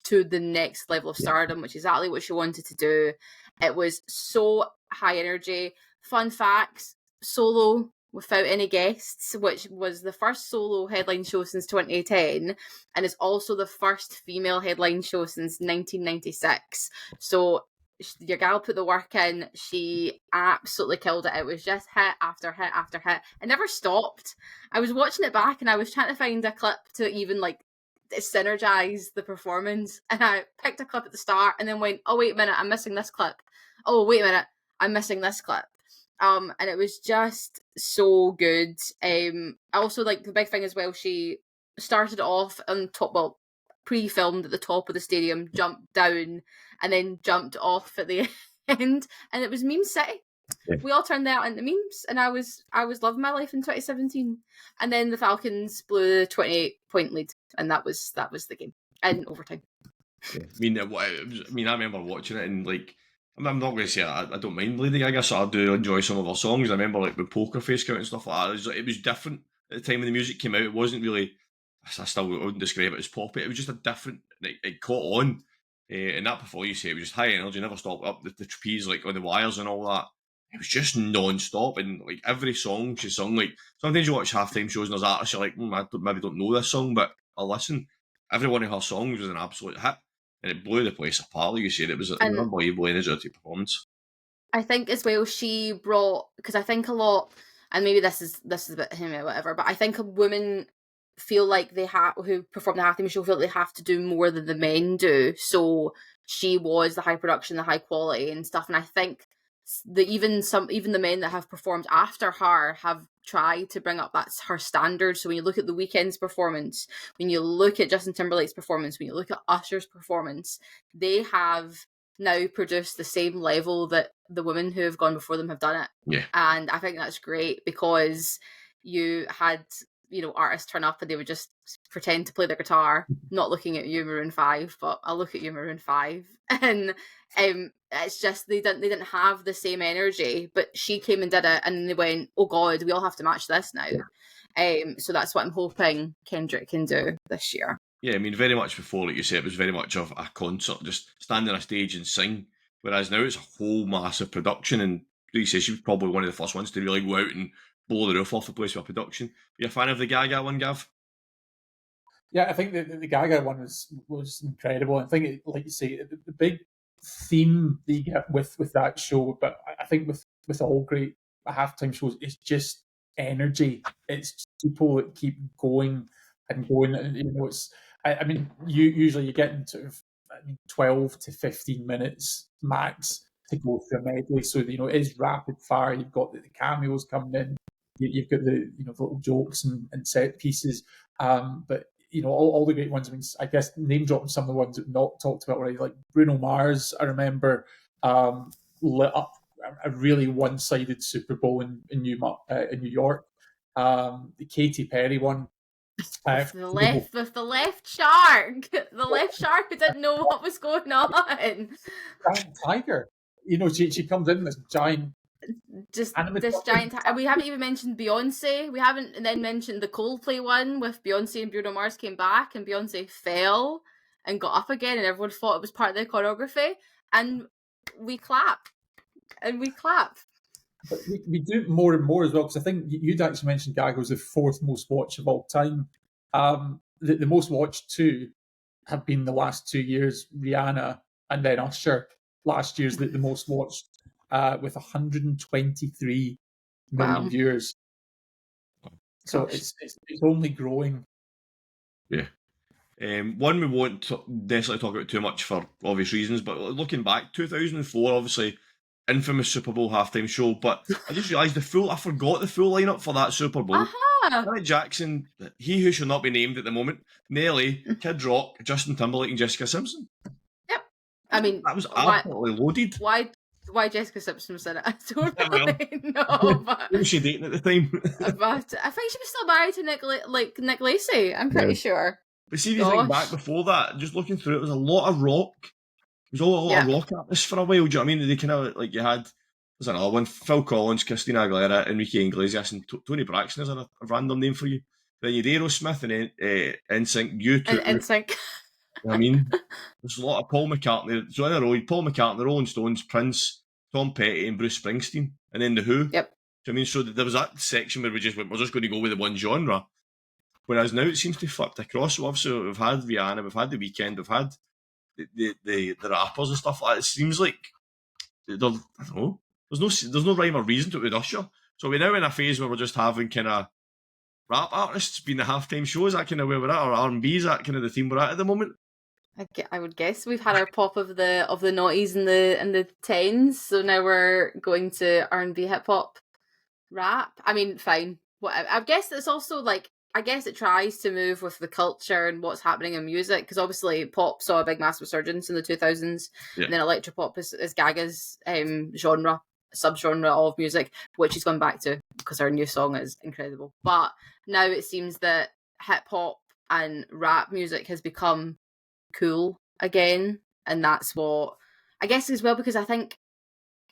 the next level of stardom, which is exactly what she wanted to do. It was so high energy. Fun facts: solo without any guests, which was the first solo headline show since 2010, and is also the first female headline show since 1996. So your gal put the work in. She absolutely killed it. It was just hit after hit after hit. It never stopped. I was watching it back and I was trying to find a clip to even like synergize the performance, and I picked a clip at the start and then went, oh wait a minute, I'm missing this clip. Oh wait a minute, I'm missing this clip. And it was just so good. Also, like, the big thing as well, she started off on top, well, pre-filmed at the top of the stadium, jumped down, and then jumped off at the end, and it was Meme City. Yeah. We all turned that into memes, and I was loving my life in 2017. And then the Falcons blew the 28-point lead, and that was the game in overtime. Yeah. I remember watching it, and like, I'm not going to say I don't mind Lady Gaga, so I do enjoy some of her songs. I remember like when Poker Face came out and stuff like that. It was different at the time when the music came out. It wasn't really. I still wouldn't describe it as poppy. It was just a different. It caught on, and that before you say it was just high energy, never stopped up the trapeze like on the wires and all that. It was just non-stop, and like every song she sung, like sometimes you watch halftime shows and there's artists you're like, maybe don't know this song, but I'll listen. Every one of her songs was an absolute hit, and it blew the place apart. Like you said, it was an unbelievably energetic performance. I think as well she brought, because I think a lot, and maybe this is a bit him or whatever, but I think women feel like who perform the halftime show feel like they have to do more than the men do. So she was the high production, the high quality and stuff, and I think even the men that have performed after her have tried to bring up that's her standard. So when you look at The Weeknd's performance, when you look at Justin Timberlake's performance, when you look at Usher's performance, they have now produced the same level that the women who have gone before them have done it. Yeah. And I think that's great, because you had, artists turn up and they would just pretend to play their guitar, not looking at you, Maroon 5, but I'll look at you, Maroon 5. And it's just they didn't have the same energy, but she came and did it, and they went, oh God, we all have to match this now. Yeah. So that's what I'm hoping Kendrick can do this year. Yeah, I mean, very much before, like you said, it was very much of a concert, just stand on a stage and sing. Whereas now it's a whole massive production, and like you say, she was probably one of the first ones to really go out and blow the roof off the place with a production. Are you a fan of the Gaga one, Gav? Yeah, I think the Gaga one was incredible. I think, like you say, the big theme that you get with that show, but I think with all great halftime shows, it's just energy. It's people that keep going and going. And, it's. I mean, usually you get into 12 to 15 minutes max to go through a medley. So it is rapid fire. You've got the cameos coming in. You've got the little jokes and set pieces. But all the great ones. I mean, I guess name dropping some of the ones that we've not talked about already, like Bruno Mars. I remember lit up a really one-sided Super Bowl in New York. The Katy Perry one. With the left shark. The left shark who didn't know what was going on. Giant tiger. She comes in this giant. Just this giant. We haven't even mentioned Beyonce. We haven't then mentioned the Coldplay one with Beyonce and Bruno Mars came back, and Beyonce fell and got up again, and everyone thought it was part of the choreography, and we clap. But we do more and more as well, because I think you'd actually mentioned Gaga was the fourth most watched of all time. The most watched two have been the last 2 years, Rihanna and then Usher. Last year's the most watched with 123 million viewers. So it's only growing. Yeah. One we won't necessarily talk about too much for obvious reasons, but looking back, 2004, obviously, infamous Super Bowl halftime show, but I just realised I forgot the full lineup for that Super Bowl. Janet Jackson, He Who Shall Not Be Named at the moment, Nelly, Kid Rock, Justin Timberlake and Jessica Simpson. Yep. I mean, that was absolutely loaded. Why Jessica Simpson was in it? I don't really know. But who was she dating at the time? But I think she was still married to Nick Lacey. I'm pretty sure. But see, if you think back before that, just looking through it, was a lot of rock. It was all a lot of rock artists for a while. Do you know what I mean? They kind of like you had. There's another one: Phil Collins, Christina Aguilera, Enrique Iglesias, and Tony Braxton is a random name for you. Then you had Aerosmith and NSYNC, U2. NSYNC. I mean, there's a lot of Paul McCartney. So in a row, Paul McCartney, Rolling Stones, Prince, Tom Petty, and Bruce Springsteen, and then the Who. Yep. So I mean, so there was that section where we're just going to go with the one genre. Whereas now it seems to be flipped across. So obviously we've had Rihanna, we've had The Weeknd, we've had the rappers and stuff like that. It seems like I don't know. There's no rhyme or reason to it with Usher. So we're now in a phase where we're just having kind of rap artists being the halftime show. Is that kind of where we're at, or R&B? Is that kind of the theme we're at the moment? I would guess we've had our pop of the noughties and the tens, so now we're going to R&B, hip hop, rap. I mean, fine. I guess it's also like I guess it tries to move with the culture and what's happening in music, because obviously pop saw a big massive resurgence in the 2000s, and then electropop is Gaga's subgenre of music, which she's gone back to because her new song is incredible. But now it seems that hip hop and rap music has become cool again, and that's what I guess as well, because I think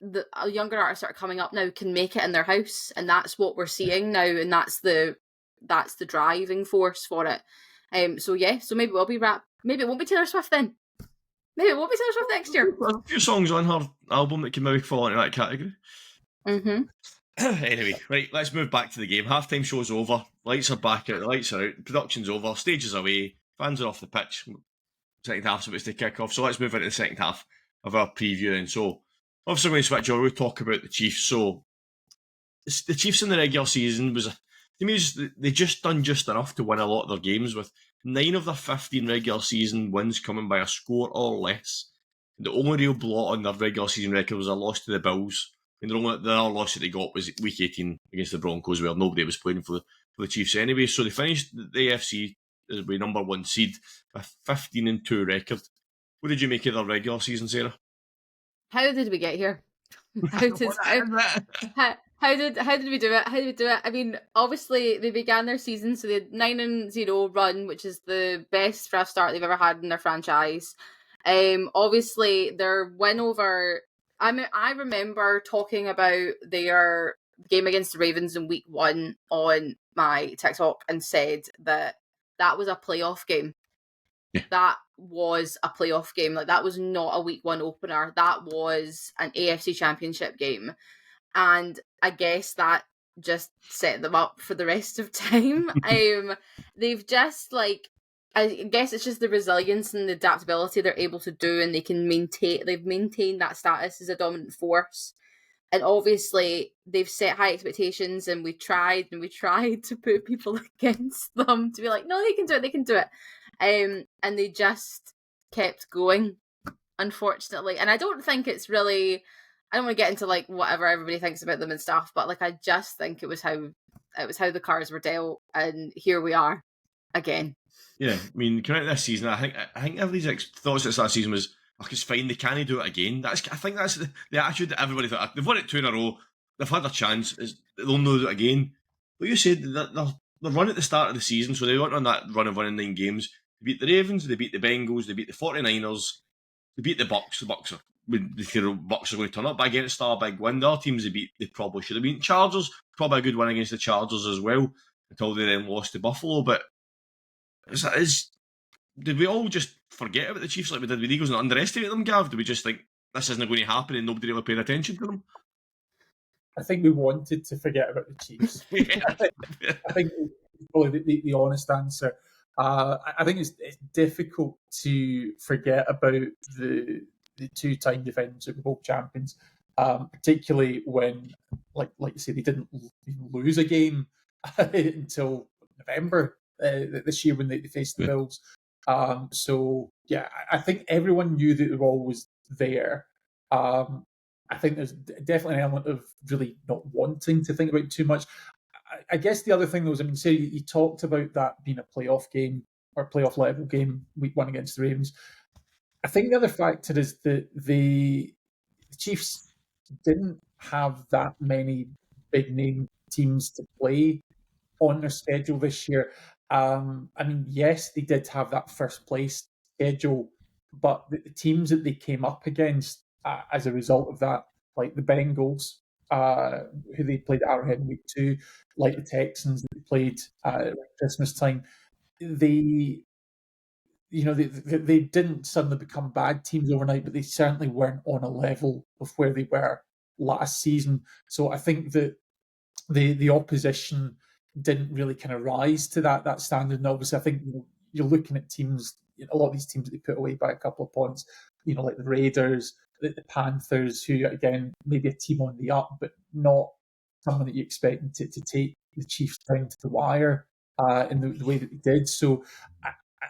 the younger artists that are coming up now can make it in their house, and that's what we're seeing now, and that's the driving force for it. So maybe it will be rap. Maybe it won't be Taylor Swift then. Maybe it won't be Taylor Swift next year. There's a few songs on her album that can maybe fall into that category. Mm-hmm. Anyway, right, let's move back to the game. Halftime show's over. Lights are back out. The lights are out. Production's over. Stage is away. Fans are off the pitch. Second half's about to kick off. So let's move into the second half of our preview then. So obviously when we switch over, we talk about the Chiefs. So the Chiefs in the regular season to me, they just done just enough to win a lot of their games, with 9 of their 15 regular season wins coming by a score or less. The only real blot on their regular season record was a loss to the Bills. And the other loss that they got was week 18 against the Broncos, where nobody was playing for the Chiefs anyway. So they finished the AFC as the number 1 seed, a 15-2 record. What did you make of their regular season, Sarah? How did we get here? How did we do it? How did we do it? I mean, obviously they began their season, so they had 9-0 run, which is the best first start they've ever had in their franchise. Obviously their win over. I remember talking about their game against the Ravens in week 1 on my TikTok and said that was a playoff game. Yeah. That was a playoff game. Like, that was not a week 1 opener. That was an AFC Championship game. And I guess that just set them up for the rest of time. They've just, like, I guess it's just the resilience and the adaptability they're able to do, and they've maintained that status as a dominant force. And obviously they've set high expectations, and we tried to put people against them to be like, no, they can do it. And they just kept going, unfortunately. And I don't think it's really, I don't want to get into like whatever everybody thinks about them and stuff, but like, I just think it was how the cards were dealt, and here we are again. Yeah, I mean, coming out this season, I think everybody's thoughts that that season was, it's fine, they can't do it again. I think that's the attitude that everybody thought. They've won it 2 in a row, they've had their chance, they'll know it again. But you said that the run at the start of the season, so they went on that run of winning 9 games. They beat the Ravens, they beat the Bengals, they beat the 49ers, they beat the Bucks. The Bucks are going to turn up, but again, it's still a big win. The other teams they probably should have beaten. Chargers, probably a good win against the Chargers as well, until they then lost to Buffalo. But did we all just forget about the Chiefs like we did with the Eagles and underestimate them, Gav? Did we just think this isn't going to happen and nobody ever paid attention to them? I think we wanted to forget about the Chiefs. I think probably the honest answer. I think it's difficult to forget about the 2-time defending Super Bowl champions, particularly when, like you say, they didn't even lose a game until November this year when they faced the Bills. So yeah, I think everyone knew that they were always there. I think there's definitely an element of really not wanting to think about it too much. I guess the other thing though is, I mean, say you talked about that being a playoff game or playoff level game, week 1 against the Ravens. I think the other factor is that the Chiefs didn't have that many big name teams to play on their schedule this year. I mean, yes, they did have that first place schedule, but the teams that they came up against as a result of that, like the Bengals, who they played at Arrowhead in week 2, like the Texans that they played at Christmas time, they didn't suddenly become bad teams overnight, but they certainly weren't on a level of where they were last season. So I think that the opposition didn't really kind of rise to that standard. And obviously, I think you're looking at teams, a lot of these teams that they put away by a couple of points, like the Raiders, the Panthers, who again maybe a team on the up, but not someone that you expect to take the Chiefs down to the wire in the way that they did. So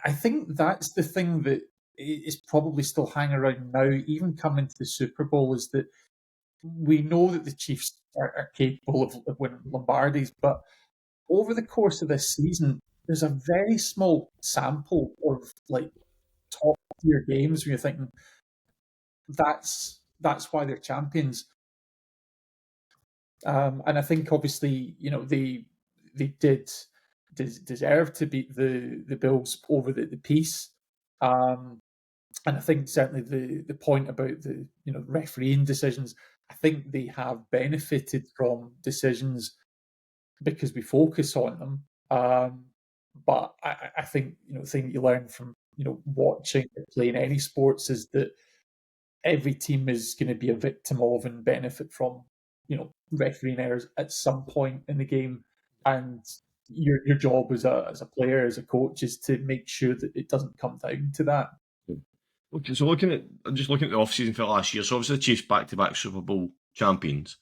I think that's the thing that is probably still hanging around now, even coming into the Super Bowl, is that we know that the Chiefs are capable of winning Lombardies, but over the course of this season, there's a very small sample of like top tier games where you're thinking that's why they're champions. And I think obviously, they did deserve to beat the Bills over the piece. And I think certainly the point about the refereeing decisions, I think they have benefited from decisions because we focus on them. But I think the thing you learn from watching or playing any sports is that every team is going to be a victim of and benefit from refereeing errors at some point in the game, and your job as a player, as a coach, is to make sure that it doesn't come down to that. Okay, so looking at the off season for last year, so obviously the Chiefs back-to-back Super Bowl champions.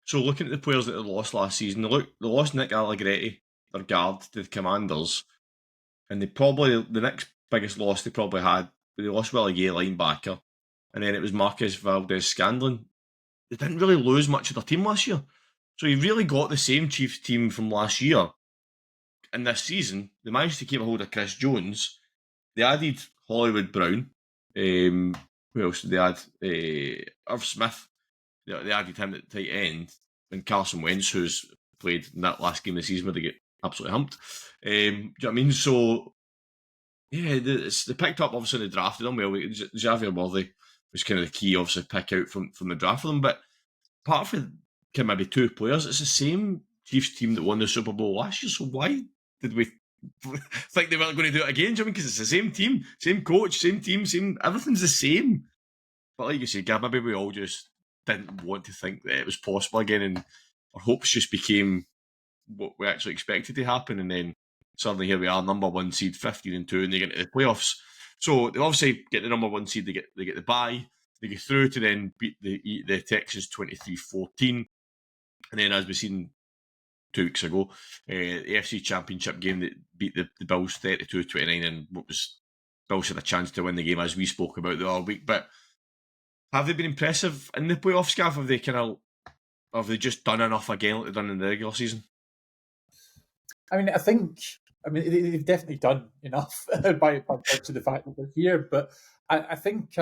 So looking at the players that they lost last season, they lost Nick Allegretti, their guard, to the Commanders, and the next biggest loss they probably had, they lost Willie Gay, linebacker, and then it was Marcus Valdez-Scandlin. They didn't really lose much of their team last year, so you really got the same Chiefs team from last year. And this season, they managed to keep a hold of Chris Jones. They added Hollywood Brown. Who else did they add? Irv Smith. They added him at the tight end, and Carson Wentz, who's played in that last game of the season where they get absolutely humped. Do you know what I mean? So, yeah, they picked up, obviously, they drafted them well. Xavier Worthy was kind of the key, obviously, pick out from the draft for them. But apart from maybe two players, it's the same Chiefs team that won the Super Bowl last year. So why did we think they weren't going to do it again? Do you know, because it's the same team, same coach, same team, same everything's the same. But like you say, Gav, maybe we all just didn't want to think that it was possible again, and our hopes just became what we actually expected to happen. And then suddenly here we are, number one seed, 15-2, and they get into the playoffs. So they obviously get the number one seed. They get the bye. They get through to then beat the Texans 23-14, and then as we've seen 2 weeks ago, the AFC Championship game that beat the Bills 32-29, and what was Bills had a chance to win the game, as we spoke about the other week. But have they been impressive in the playoffs, Gav? Have they just done enough again like they've done in the regular season? I mean, they've definitely done enough by virtue of the fact that they're here. But I think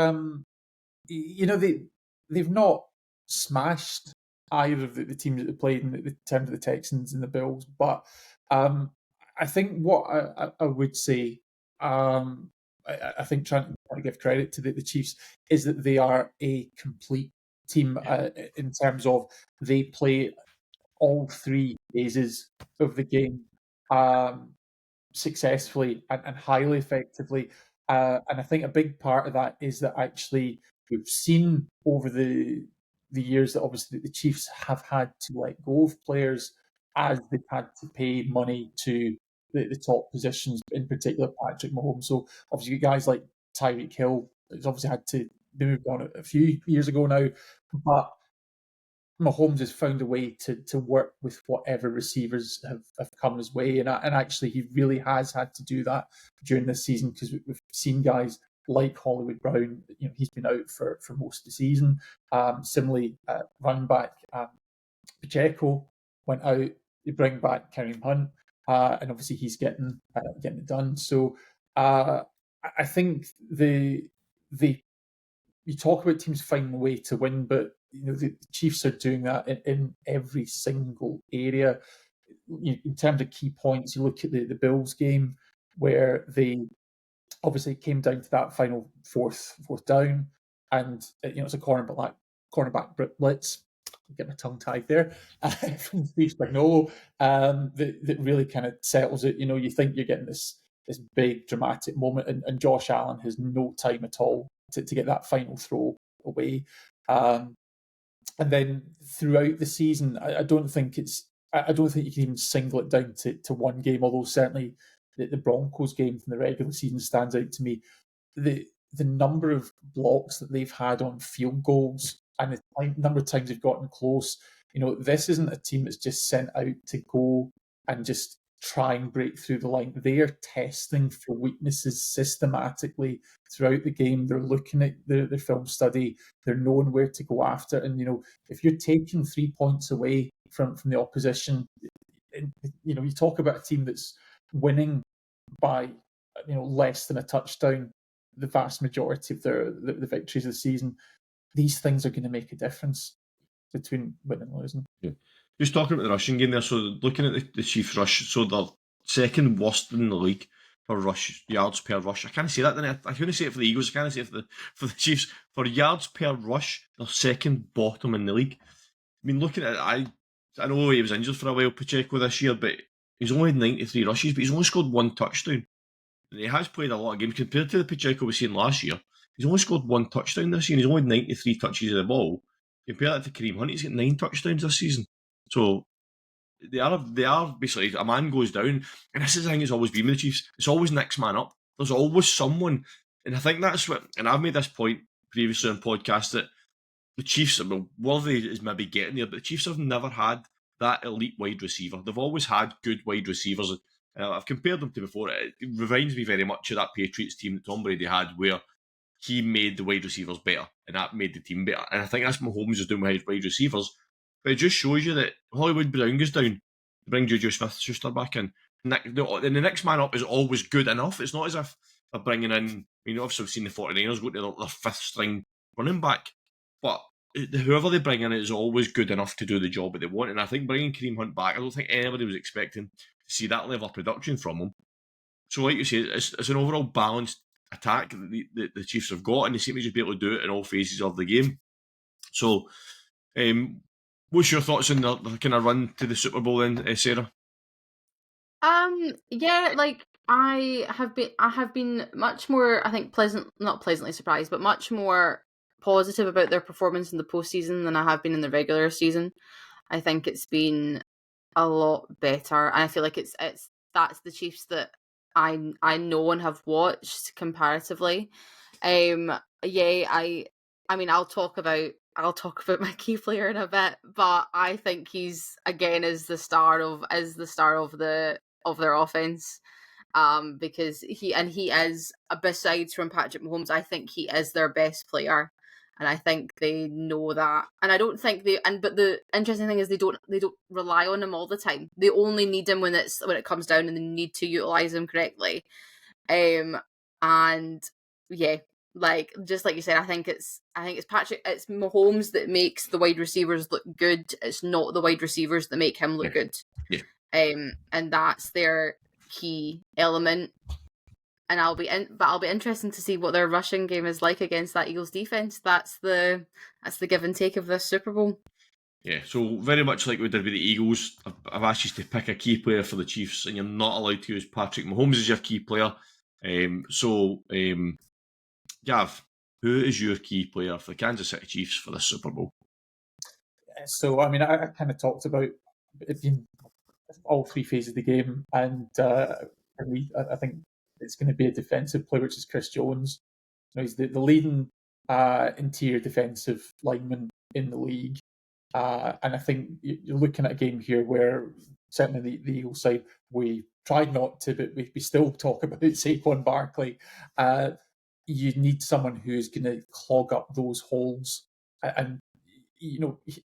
they've not smashed either of the teams that they played in the terms of the Texans and the Bills. But I think what I would say, I think trying to give credit to the Chiefs, is that they are a complete team in terms of they play all three phases of the game successfully and highly effectively. And I think a big part of that is that actually we've seen over the years that obviously the Chiefs have had to let go of players as they've had to pay money to the top positions, in particular Patrick Mahomes. So obviously guys like Tyreek Hill has obviously had to be moved on a few years ago now, but Mahomes has found a way to work with whatever receivers have come his way, and actually he really has had to do that during this season, because we've seen guys like Hollywood Brown, he's been out for most of the season. Similarly, running back Pacheco went out. They bring back Kareem Hunt, and obviously he's getting it done. So I think you talk about teams finding a way to win, but the Chiefs are doing that in every single area. In terms of key points, you look at the Bills game where they obviously came down to that final fourth down, and it's a cornerback blitz. Get my tongue tied there from Steve Spagnuolo, that really kind of settles it. You think you're getting this big dramatic moment, and Josh Allen has no time at all to get that final throw away. And then throughout the season, I don't think you can even single it down to one game, although certainly the Broncos game from the regular season stands out to me. The number of blocks that they've had on field goals and the number of times they've gotten close. This isn't a team that's just sent out to go and just try and break through the line. They are testing for weaknesses systematically throughout the game. They're looking at their film study. They're knowing where to go after. And, if you're taking 3 points away from the opposition, you talk about a team that's winning by less than a touchdown the vast majority of the victories of the season. These things are going to make a difference between winning and losing. Yeah. Just talking about the rushing game there, so looking at the Chiefs rush, so they're second worst in the league for rush yards per rush. I can't say that, I couldn't say it for the Eagles, I can't say it for the Chiefs. For yards per rush, they're second bottom in the league. I mean, looking at it, I know he was injured for a while, Pacheco, this year, but he's only had 93 rushes, but he's only scored one touchdown. And he has played a lot of games compared to the Pacheco we seen last year. He's only scored one touchdown this year, and he's only had 93 touches of the ball. Compare that to Kareem Hunt, he's got 9 touchdowns this season. So they are basically, a man goes down, and this is the thing it's always been with the Chiefs. It's always next man up. There's always someone, and I think that's what. And I've made this point previously on podcasts that the Chiefs, well, Worthy is maybe getting there, but the Chiefs have never had that elite wide receiver. They've always had good wide receivers. I've compared them to before. It reminds me very much of that Patriots team that Tom Brady had, where he made the wide receivers better, and that made the team better. And I think that's what Mahomes is doing with his wide receivers. But it just shows you that Hollywood Brown goes down to bring Juju Smith-Schuster back in. And the next man up is always good enough. It's not as if they're bringing in, obviously we've seen the 49ers go to their fifth string running back. But whoever they bring in is always good enough to do the job that they want. And I think bringing Kareem Hunt back, I don't think anybody was expecting to see that level of production from him. So like you say, it's an overall balanced attack that the Chiefs have got, and they seem to just be able to do it in all phases of the game. So, what's your thoughts on the kind of run to the Super Bowl then, Sarah? Yeah, like I have been much more, I think, not pleasantly surprised, but much more positive about their performance in the postseason than I have been in the regular season. I think it's been a lot better, and I feel like that's the Chiefs that I know and have watched comparatively. I mean, I'll talk about my key player in a bit, but I think he's again is the star of their offense. Because he is, besides from Patrick Mahomes, I think he is their best player, and I think they know that. And I don't think but the interesting thing is they don't rely on him all the time. They only need him when it comes down, and they need to utilize him correctly. And yeah, like just like you said, I think it's Mahomes that makes the wide receivers look good. It's not the wide receivers that make him look good. Yeah. And that's their key element. And I'll be interested to see what their rushing game is like against that Eagles defense. That's the give and take of this Super Bowl. Yeah, so very much like we did with the Eagles, I've asked you to pick a key player for the Chiefs, and you're not allowed to use Patrick Mahomes as your key player. Gav, who is your key player for the Kansas City Chiefs for the Super Bowl? So, I mean, I kind of talked about it being all three phases of the game, and for me, I think it's going to be a defensive player, which is Chris Jones. He's the leading interior defensive lineman in the league. And I think you're looking at a game here where certainly the Eagles side, we tried not to, but we still talk about Saquon Barkley. You need someone who's going to clog up those holes. And,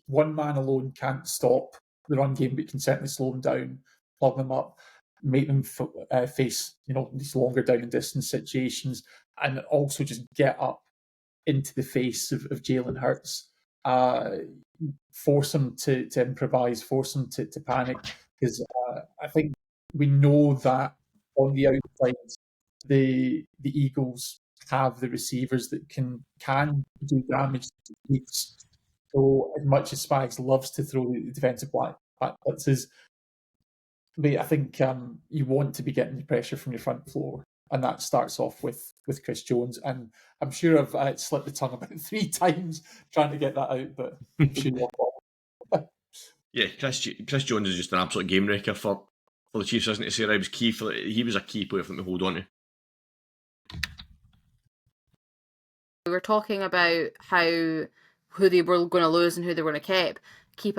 one man alone can't stop the run game, but can certainly slow them down, plug them up, make them face, these longer down and distance situations, and also just get up into the face of Jalen Hurts. Force him to improvise, force him to panic, because I think we know that on the outside, the Eagles have the receivers that can do damage to the Chiefs. So as much as Spags loves to throw the defensive back blitzes, I think you want to be getting the pressure from your front floor. And that starts off with Chris Jones. And I'm sure I've slipped the tongue about 3 times trying to get that out, but I'm sure you'll follow. Yeah, Chris Jones is just an absolute game wrecker for the Chiefs, isn't he, Sarah? He was a key player for them to hold on to. We were talking about who they were going to lose and who they were going to keep.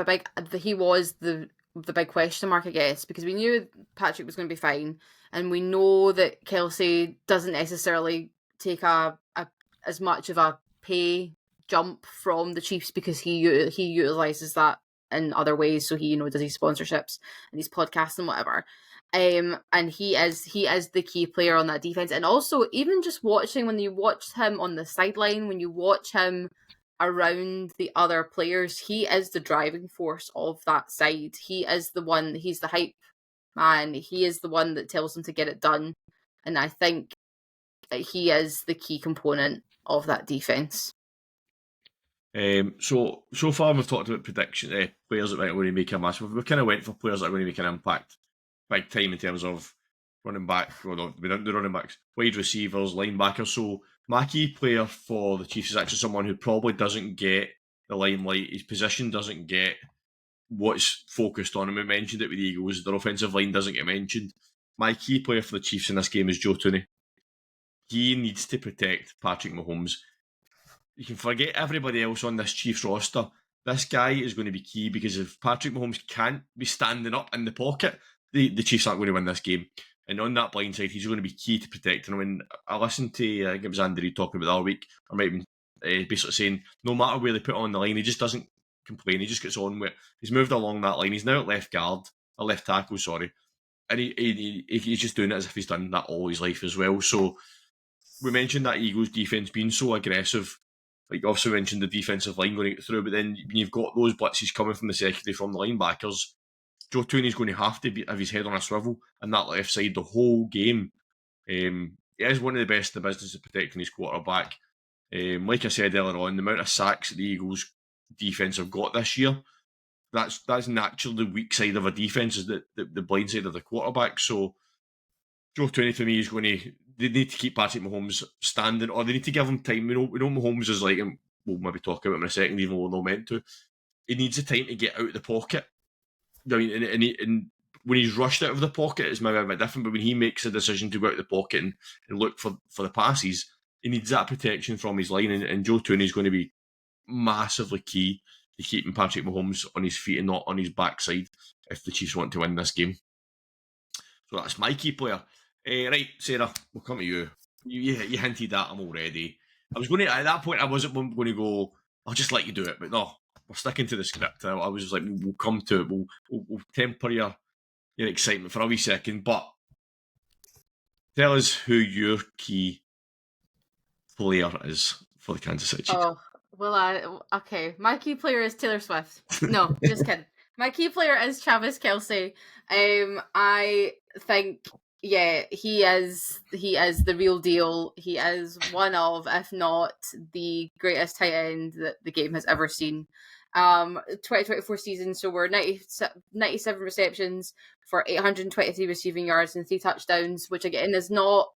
He was the big question mark, I guess, because we knew Patrick was going to be fine, and we know that Kelsey doesn't necessarily take as much of a pay jump from the Chiefs because he utilizes that in other ways. So he, does his sponsorships and his podcasts and whatever. And he is the key player on that defense. And also, even just watching, when you watch him on the sideline, when you watch him around the other players, he is the driving force of that side. He is the one, he's the hype man. He is the one that tells them to get it done. And I think he is the key component of that defense. So far we've talked about prediction players that are going to make a match. We've kind of went for players that are going to make an impact big time in terms of running back. Well, no, we don't do running backs, wide receivers, linebackers. So my key player for the Chiefs is actually someone who probably doesn't get the limelight. His position doesn't get what's focused on. And we mentioned it with the Eagles. Their offensive line doesn't get mentioned. My key player for the Chiefs in this game is Joe Tooney. He needs to protect Patrick Mahomes. You can forget everybody else on this Chiefs roster. This guy is going to be key, because if Patrick Mahomes can't be standing up in the pocket, the Chiefs aren't going to win this game. And on that blind side, he's going to be key to protecting him. And I listened to, I think it was Andy Reid talking about the other week, or maybe basically saying, no matter where they put on the line, he just doesn't complain. He just gets on with it. He's moved along that line. He's now at left tackle, sorry. And he's just doing it as if he's done that all his life as well. So we mentioned that Eagles defense being so aggressive. Like, obviously mentioned the defensive line going to get through, but then when you've got those blitzes coming from the secondary, from the linebackers, Joe Tooney's going to have to have his head on a swivel on that left side the whole game. He is one of the best in the business of protecting his quarterback. Like I said earlier on, the amount of sacks that the Eagles defense have got this year, that's naturally the weak side of a defense, is the blind side of the quarterback. So Joe Tooney, for me, is going to, they need to keep Patrick Mahomes standing, or they need to give him time. We know Mahomes is like, and we'll maybe talk about him in a second, even though we're not meant to. He needs the time to get out of the pocket. I mean, and when he's rushed out of the pocket, it's maybe a bit different, but when he makes a decision to go out of the pocket and look for the passes, he needs that protection from his line, and Joe Tooney is going to be massively key to keeping Patrick Mahomes on his feet and not on his backside if the Chiefs want to win this game. So that's my key player. Right, Sarah, we'll come to you. You hinted at him already. I was going to, at that point, I wasn't going to go, I'll just let you do it, but no, we're sticking to the script. I was just like, we'll come to it. We'll temper your excitement for a wee second, but tell us who your key player is for the Kansas City Chiefs. Oh, well, okay. My key player is Taylor Swift. No, just kidding. My key player is Travis Kelce. I think, yeah, he is the real deal. He is one of, if not the greatest tight end that the game has ever seen. 2024 season, so we're 97 receptions for 823 receiving yards and 3 touchdowns, which again is not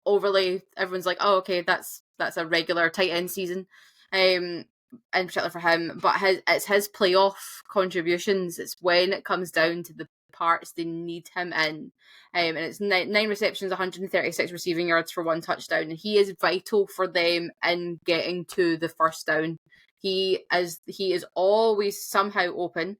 overly, everyone's like, oh, okay, that's a regular tight end season, in particular for him, but it's his playoff contributions. It's when it comes down to the parts they need him in, and it's 9 receptions, 136 receiving yards for 1 touchdown, and he is vital for them in getting to the first down. He is always somehow open,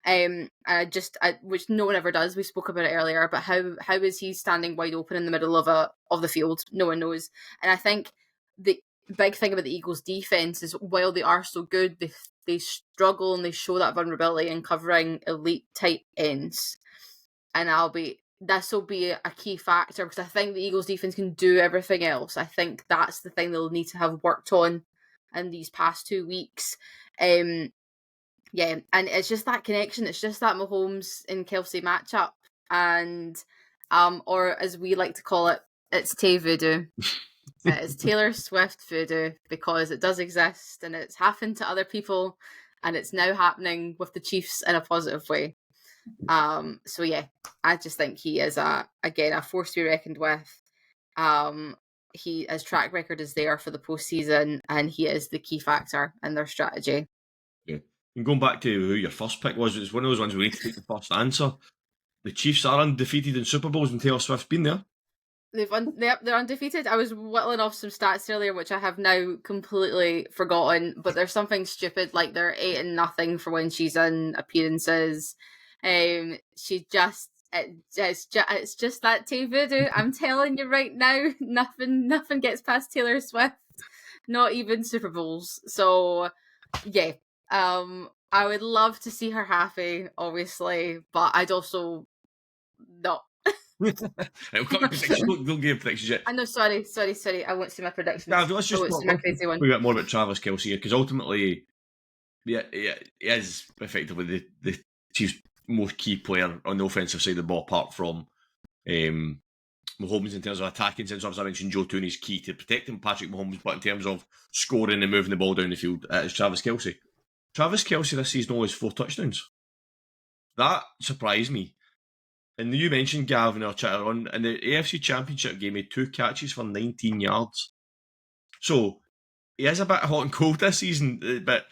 which no one ever does. We spoke about it earlier, but how is he standing wide open in the middle of the field? No one knows. And I think the big thing about the Eagles' defense is, while they are so good, they struggle and they show that vulnerability in covering elite tight ends. And this will be a key factor, because I think the Eagles' defense can do everything else. I think that's the thing they'll need to have worked on in these past 2 weeks. Yeah, and it's just that connection. It's just that Mahomes and Kelce matchup, and or as we like to call it, it's Tay Voodoo. It's Taylor Swift voodoo, because it does exist and it's happened to other people, and it's now happening with the Chiefs in a positive way. So yeah, I just think he is a force to be reckoned with. His track record is there for the postseason, and he is the key factor in their strategy. Yeah. And going back to who your first pick was, it's one of those ones we need to take the first answer. The Chiefs are undefeated in Super Bowls and Taylor Swift's been there. They're undefeated. I was whittling off some stats earlier, which I have now completely forgotten, but there's something stupid like they're 8-0 for when she's in appearances. It's just that Tay Voodoo. I'm telling you right now, nothing gets past Taylor Swift, not even Super Bowls. So yeah, I would love to see her happy, obviously, but I'd also not. It'll come to prediction. Don't give predictions yet. I know, sorry. I won't see my predictions. Gav, let's I just won't talk see my a crazy one. bit more about Travis Kelce here, because ultimately, he is effectively the Chiefs' most key player on the offensive side of the ball, apart from Mahomes in terms of attacking sense. As I mentioned, Joe Tooney's key to protecting Patrick Mahomes, but in terms of scoring and moving the ball down the field, it's Travis Kelce. Travis Kelce this season only has 4 touchdowns. That surprised me. And you mentioned Gavin or chat on in the AFC Championship game, he had 2 catches for 19 yards. So he is a bit hot and cold this season. But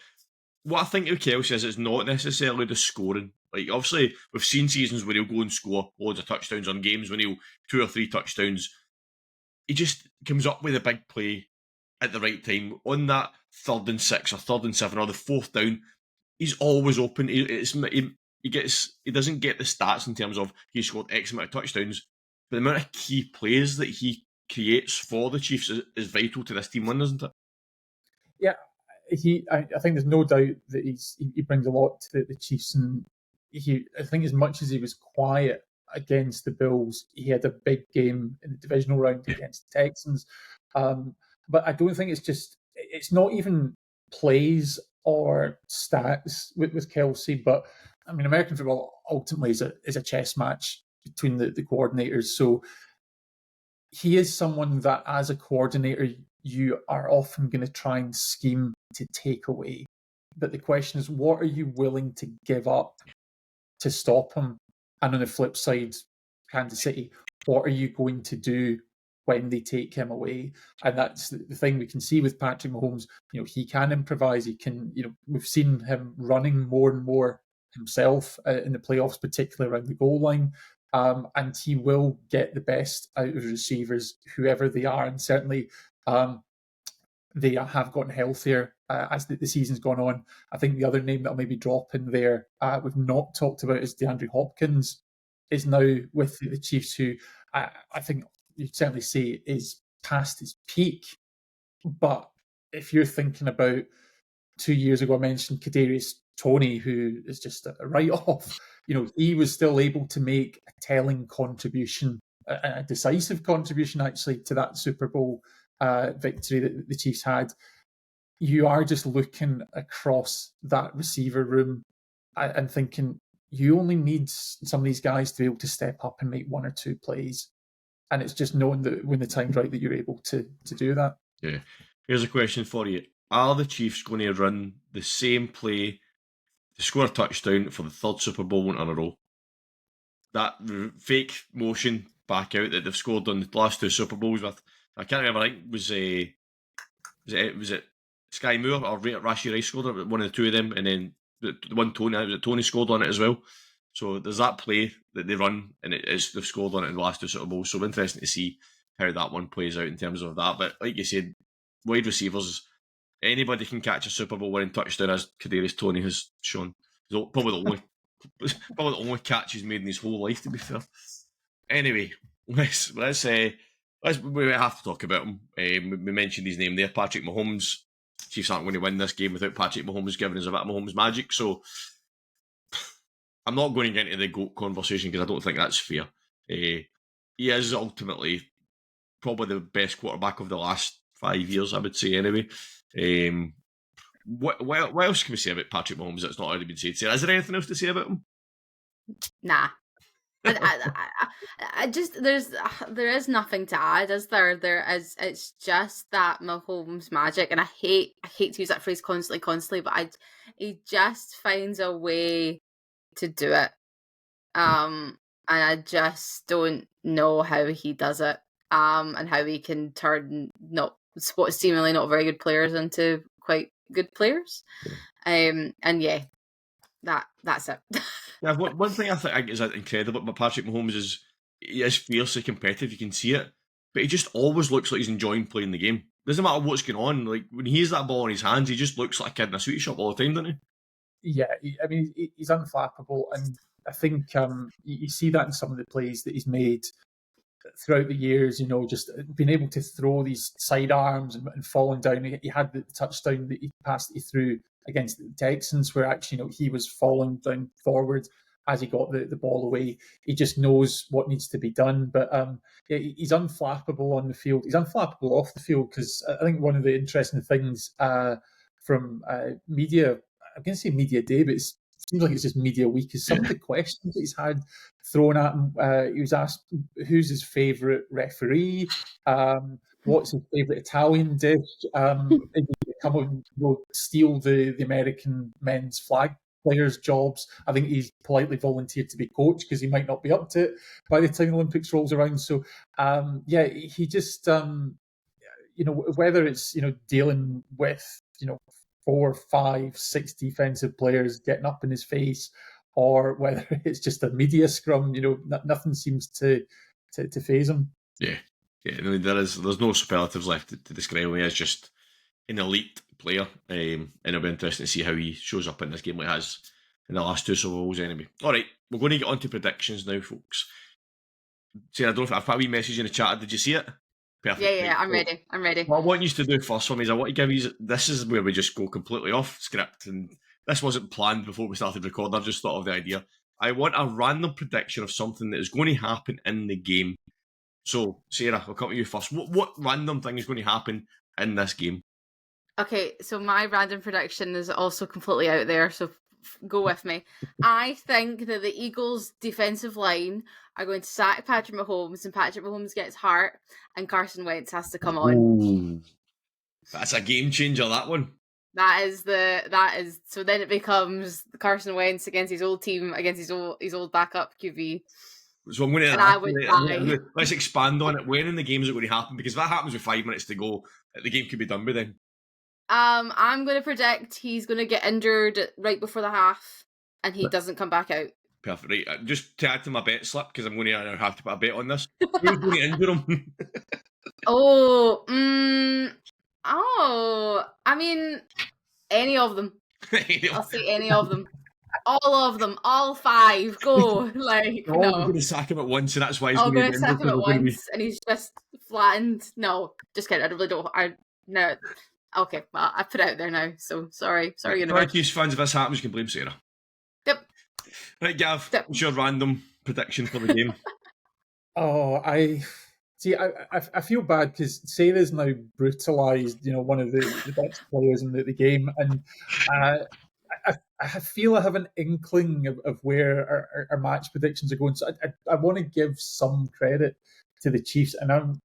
what I think of Kelce is it's not necessarily the scoring. Like obviously we've seen seasons where he'll go and score loads of touchdowns on games when he'll 2 or 3 touchdowns. He just comes up with a big play at the right time on that 3rd and 6 or 3rd and 7 or the 4th down. He's always open. He doesn't get the stats in terms of he scored X amount of touchdowns, but the amount of key plays that he creates for the Chiefs is vital to this team win, isn't it? Yeah, I think there's no doubt that he brings a lot to the Chiefs, and I think as much as he was quiet against the Bills, he had a big game in the divisional round against the Texans. But I don't think it's not even plays or stats with Kelce, but I mean, American football ultimately is a chess match between the coordinators. So he is someone that, as a coordinator, you are often going to try and scheme to take away. But the question is, what are you willing to give up to stop him? And on the flip side, Kansas City, what are you going to do when they take him away? And that's the thing we can see with Patrick Mahomes. He can improvise. He can, we've seen him running more and more himself in the playoffs, particularly around the goal line. And he will get the best out of receivers, whoever they are. And certainly they have gotten healthier as the season's gone on. I think the other name that I'll maybe drop in there we've not talked about is DeAndre Hopkins is now with the Chiefs, who I think you'd certainly say is past his peak. But if you're thinking about 2 years ago, I mentioned Kadarius Toney, who is just a write-off. He was still able to make a telling contribution, a decisive contribution actually, to that Super Bowl victory that the Chiefs had. You are just looking across that receiver room and thinking you only need some of these guys to be able to step up and make 1 or 2 plays. And it's just knowing that when the time's right that you're able to do that. Yeah. Here's a question for you. Are the Chiefs going to run the same play to score a touchdown for the 3rd Super Bowl in a row? That fake motion back out that they've scored on the last 2 Super Bowls with, I can't remember, I think was it Sky Moore or Rashid Rice scored it, one of the 2 of them, and then the one Tony scored on it as well. So there's that play that they run, and they've scored on it in the last 2 Super Bowls. So interesting to see how that one plays out in terms of that. But like you said, wide receivers, anybody can catch a Super Bowl winning touchdown, as Kadarius Toney has shown. Probably the only catch he's made in his whole life, to be fair. Anyway, let's we have to talk about him. We mentioned his name there, Patrick Mahomes. Chiefs aren't going to win this game without Patrick Mahomes giving us a bit of Mahomes magic. So I'm not going to get into the GOAT conversation because I don't think that's fair. He is ultimately probably the best quarterback of the last 5 years, I would say, anyway. What else can we say about Patrick Mahomes that's not already been said? Is there anything else to say about him? Nah. I just there is nothing to add, is there? It's just that Mahomes magic, and I hate to use that phrase constantly, but he just finds a way to do it. And I just don't know how he does it. And how he can turn what seemingly not very good players into quite good players. And yeah, that's it. Yeah, one thing I think is incredible about Patrick Mahomes is he is fiercely competitive. You can see it, but he just always looks like he's enjoying playing the game. Doesn't matter what's going on. Like when he has that ball in his hands, he just looks like a kid in a sweet shop all the time, doesn't he? Yeah, he's unflappable, and I think you see that in some of the plays that he's made throughout the years. Just being able to throw these sidearms and falling down. He had the touchdown that he passed you through against the Texans, where actually he was falling down forward as he got the ball away. He just knows what needs to be done. But he's unflappable on the field. He's unflappable off the field, because I think one of the interesting things from media, I'm going to say media day, but it seems like it's just media week, is some of the questions that he's had thrown at him. He was asked who's his favourite referee, what's his favourite Italian dish, and he come and steal the American men's flag players' jobs. I think he's politely volunteered to be coach because he might not be up to it by the time the Olympics rolls around. So, he just, whether it's, dealing with, 4, 5, 6 defensive players getting up in his face, or whether it's just a media scrum, nothing seems to faze him. Yeah. There's no superlatives left to describe him. He is just an elite player, and it'll be interesting to see how he shows up in this game like he has in the last 2 Super Bowls anyway. Alright, we're going to get on to predictions now, folks. See, I don't know if I've put a wee message in the chat. Did you see it? Perfect. Yeah, I'm ready. What I want you to do first for me is I want to give you, this is where we just go completely off script, and this wasn't planned before we started recording. I've just thought of the idea. I want a random prediction of something that is going to happen in the game. So, Sarah, I'll come to you first. What random thing is going to happen in this game? Okay, so my random prediction is also completely out there, so go with me. I think that the Eagles' defensive line are going to sack Patrick Mahomes, and Patrick Mahomes gets hurt, and Carson Wentz has to come on. Ooh. That's a game changer, that one. That is so then it becomes Carson Wentz against his old team, against his old backup QB. So I'm going to let's expand on it. When in the game is it going to happen? Because if that happens with 5 minutes to go, the game could be done by then. I'm going to predict he's going to get injured right before the half, and he doesn't come back out. Perfect. Right, just to add to my bet slip, because I'm going to have to put a bet on this. Who's going to injure him? I mean, any of them. I'll say any of them. All of them, all 5, go. Like, no. I'm going to sack him at once, and that's why he's going to sack him at once, and he's just flattened. No, just kidding. I really don't. No. Okay, well, I put it out there now, so sorry, universe. Chiefs fans, if this happens, you can blame Sarah. Yep. Right, Gav, what's your random prediction for the game? I feel bad because Sarah's now brutalised, one of the best players in the game, and I feel I have an inkling of where our match predictions are going. So I want to give some credit to the Chiefs, and I've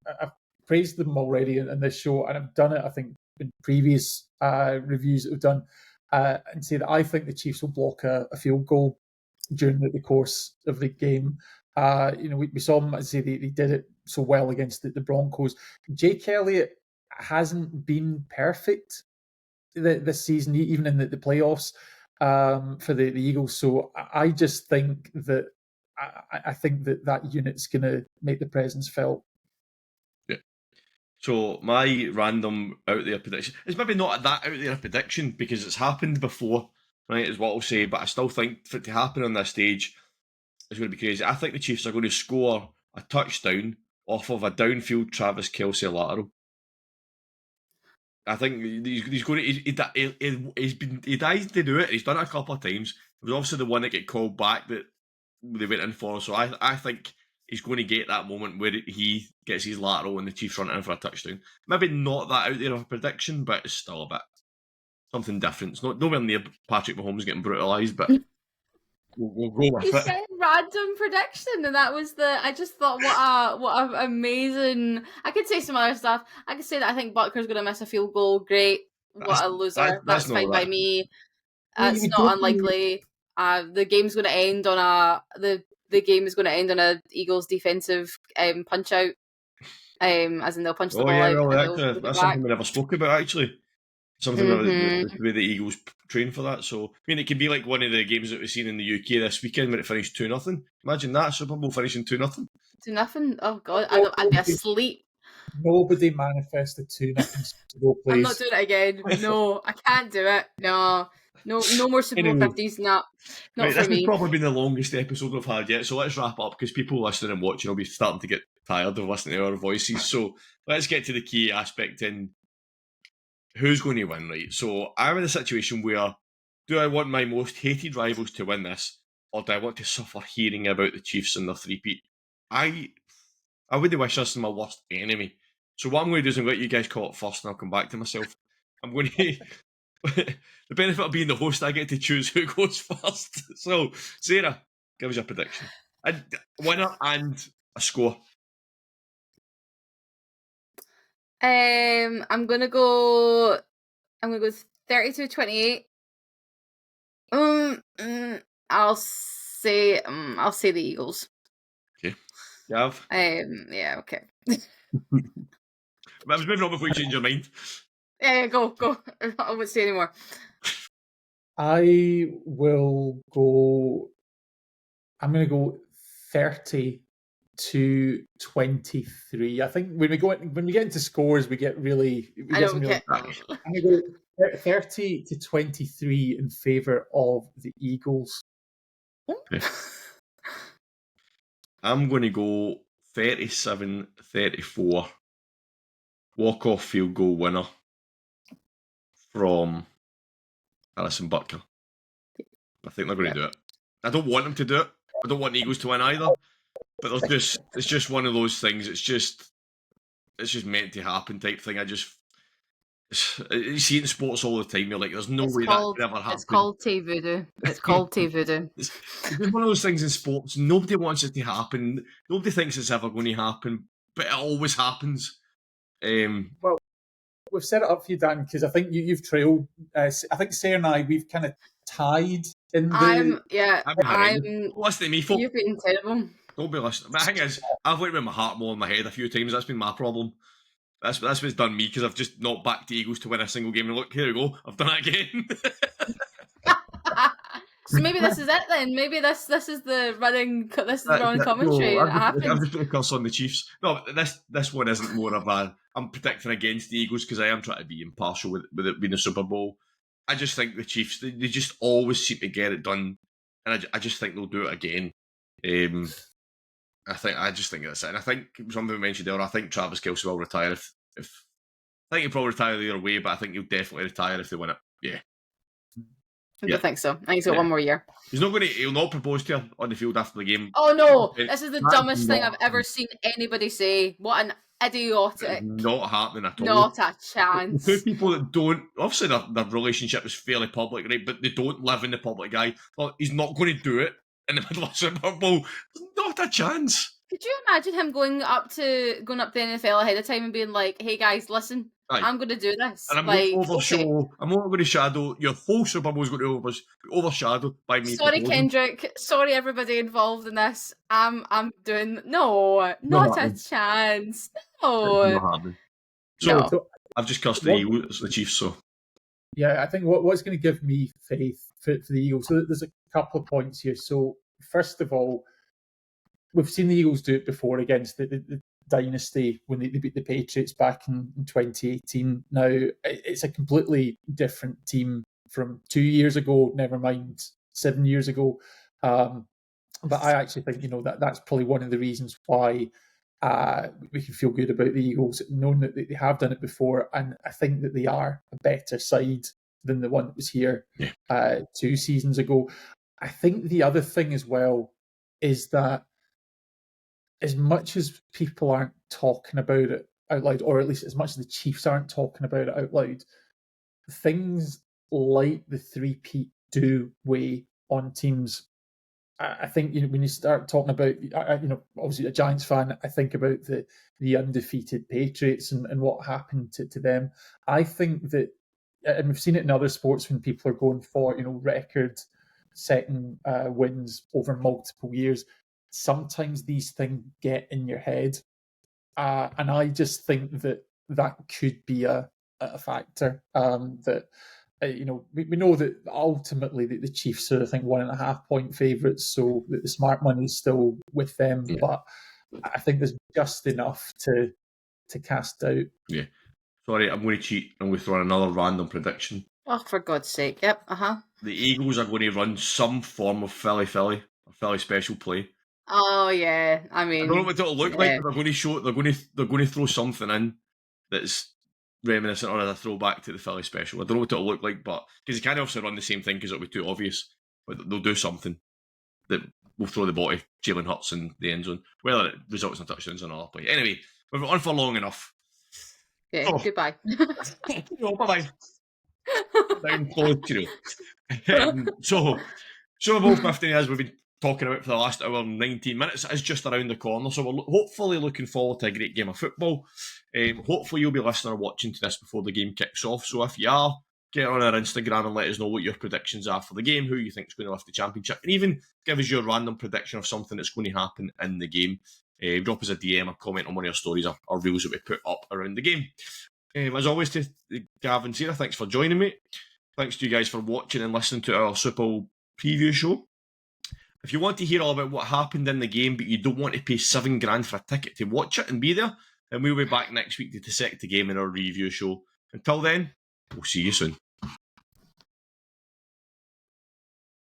praised them already in this show, and I've done it, I think, in previous reviews that we've done, and say that I think the Chiefs will block a field goal during the course of the game. We saw them, say they did it so well against the Broncos. Jake Elliott hasn't been perfect this season, even in the playoffs for the Eagles. So I just think that I think that unit's going to make the presence felt. Yeah. So my random out there prediction is maybe not that out there prediction because it's happened before, right? Is what I'll say, but I still think for it to happen on this stage is going to be crazy. I think the Chiefs are going to score a touchdown off of a downfield Travis Kelce lateral. I think he's going to. He dies to do it. He's done it a couple of times. It was obviously the one that get called back that they went in for. So I think he's going to get that moment where he gets his lateral and the Chiefs run in for a touchdown. Maybe not that out there of a prediction, but it's still a bit something different. It's nowhere near Patrick Mahomes getting brutalised, but we'll go with it. You said random prediction, and that was I just thought, what a amazing. I could say some other stuff. I could say that I think Butker's going to miss a field goal. Great. What a loser. That's fine by me. It's not unlikely. The game's going to end on the game is going to end on a Eagles defensive punch out. As in they'll punch the ball out. That's something we never spoke about actually. Something about the way the Eagles train for that. So, I mean, it could be like one of the games that we've seen in the UK this weekend when it finished 2-0. Imagine that, Super Bowl finishing 2-0. 2-0? Oh, God, I'd be asleep. Nobody manifested 2-0 Super Bowl plays. I'm not doing it again. No, I can't do it. No more Super Bowl 50s. Not right, for me. This has probably been the longest episode we've had yet, so let's wrap up because people listening and watching will be starting to get tired of listening to our voices. So, let's get to the key aspect in who's going to win, right? So I'm in a situation where, do I want my most hated rivals to win this, or do I want to suffer hearing about the Chiefs and their three-peat? I wouldn't wish this on my worst enemy. So what I'm going to do is I'm going to let you guys call it first, and I'll come back to myself. I'm going to. The benefit of being the host, I get to choose who goes first. So, Sarah, give us your prediction. A winner and a score. I'm gonna go 32-28. I'll say the Eagles. Okay. Gav? Yeah, okay. I was moving on before you change your mind. Yeah, go. I won't say anymore. I will go. I'm going to go 30-23. I think when we get into scores, we get really. I don't care. I'm going to go 30-23 in favour of the Eagles. Okay. I'm going to go 37-34. Walk-off field goal winner from Alison Butker. I think they're going to do it. I don't want them to do it. I don't want the Eagles to win either. But it's just one of those things. It's just meant to happen type thing. You see it in sports all the time. You're like, there's no way that could ever happen. It's called Tay Voodoo. It's called Tay Voodoo. It's one of those things in sports. Nobody wants it to happen. Nobody thinks it's ever going to happen, but it always happens. Well, we've set it up for you, Dan, because I think you've trailed. I think Sarah and I, we've kind of tied in the. Don't listen to me, folks. You've been terrible. Don't be listening. But the thing is, I've went with my heart more in my head a few times. That's been my problem. That's what's done me, because I've just not backed the Eagles to win a single game. And look, here we go. I've done it again. So maybe this is it then. Maybe this is the running. This is the running commentary. I've just put a curse on the Chiefs. No, this one isn't more of a. I'm predicting against the Eagles because I am trying to be impartial with it being a Super Bowl. I just think the Chiefs, they just always seem to get it done, and I just think they'll do it again. I just think that's it. And I think something we mentioned earlier, I think Travis Kelce will retire if I think he'll probably retire either way, but I think he'll definitely retire if they win it. Yeah. I don't think so. I think he's got one more year. He'll not propose to her on the field after the game. Oh no! This is the dumbest thing I've ever seen anybody say. What an idiotic. Not happening at all. Not a chance. Two people that don't, obviously their relationship is fairly public, right? But they don't live in the public eye. Well, he's not going to do it in the middle of Super Bowl. Not a chance. Could you imagine him going up to the NFL ahead of time and being like, "Hey guys, listen, I'm going to do this." And I'm going to I'm not going to shadow your whole Super Bowl is going to be overshadowed by me. Sorry, Kendrick. Sorry, everybody involved in this. I'm doing not a chance. No. So I've just cursed the Eagles, the Chiefs. So yeah, I think what's going to give me faith for the Eagles. So there's a couple of points here. So first of all, we've seen the Eagles do it before against the dynasty when they beat the Patriots back in 2018. Now, it's a completely different team from 2 years ago, never mind 7 years ago. But I actually think, that's probably one of the reasons why we can feel good about the Eagles, knowing that they have done it before. And I think that they are a better side than the one that was here 2 seasons ago. I think the other thing as well is that as much as people aren't talking about it out loud, or at least as much as the Chiefs aren't talking about it out loud, things like the three-peat do weigh on teams. I think when you start talking about, obviously a Giants fan, I think about the undefeated Patriots and what happened to them. I think that, and we've seen it in other sports when people are going for record-setting wins over multiple years. Sometimes these things get in your head, and I just think that could be a factor. That we know that ultimately the Chiefs are, I think, 1.5 point favourites, so the smart money is still with them. Yeah. But I think there's just enough to cast out. Yeah. Sorry, I'm going to cheat. I'm going to throw in another random prediction. Oh, for God's sake! Yep. The Eagles are going to run some form of Philly special play. Oh yeah, I mean, I don't know what it'll look like, but they're going to throw something in that's reminiscent or a throwback to the Philly special. I don't know what it'll look like, but because you can't obviously run the same thing because it'll be too obvious. But they'll do something that will throw the ball to Jalen Hurts in the end zone, whether it results in touchdowns or another play. Anyway, we've been on for long enough. Yeah, goodbye. Bye-bye. Down close, So Super Bowl 50, as we've been talking about for the last hour and 19 minutes, is just around the corner. So we're hopefully looking forward to a great game of football. Hopefully you'll be listening or watching to this before the game kicks off. So if you are, get on our Instagram and let us know what your predictions are for the game, who you think is going to lift the championship, and even give us your random prediction of something that's going to happen in the game. Drop us a DM or comment on one of your stories or reels that we put up around the game. As always, to Gavin, Sarah, thanks for joining me. Thanks to you guys for watching and listening to our Super Bowl preview show. If you want to hear all about what happened in the game, but you don't want to pay $7,000 for a ticket to watch it and be there, then we'll be back next week to dissect the game in our review show. Until then, we'll see you soon.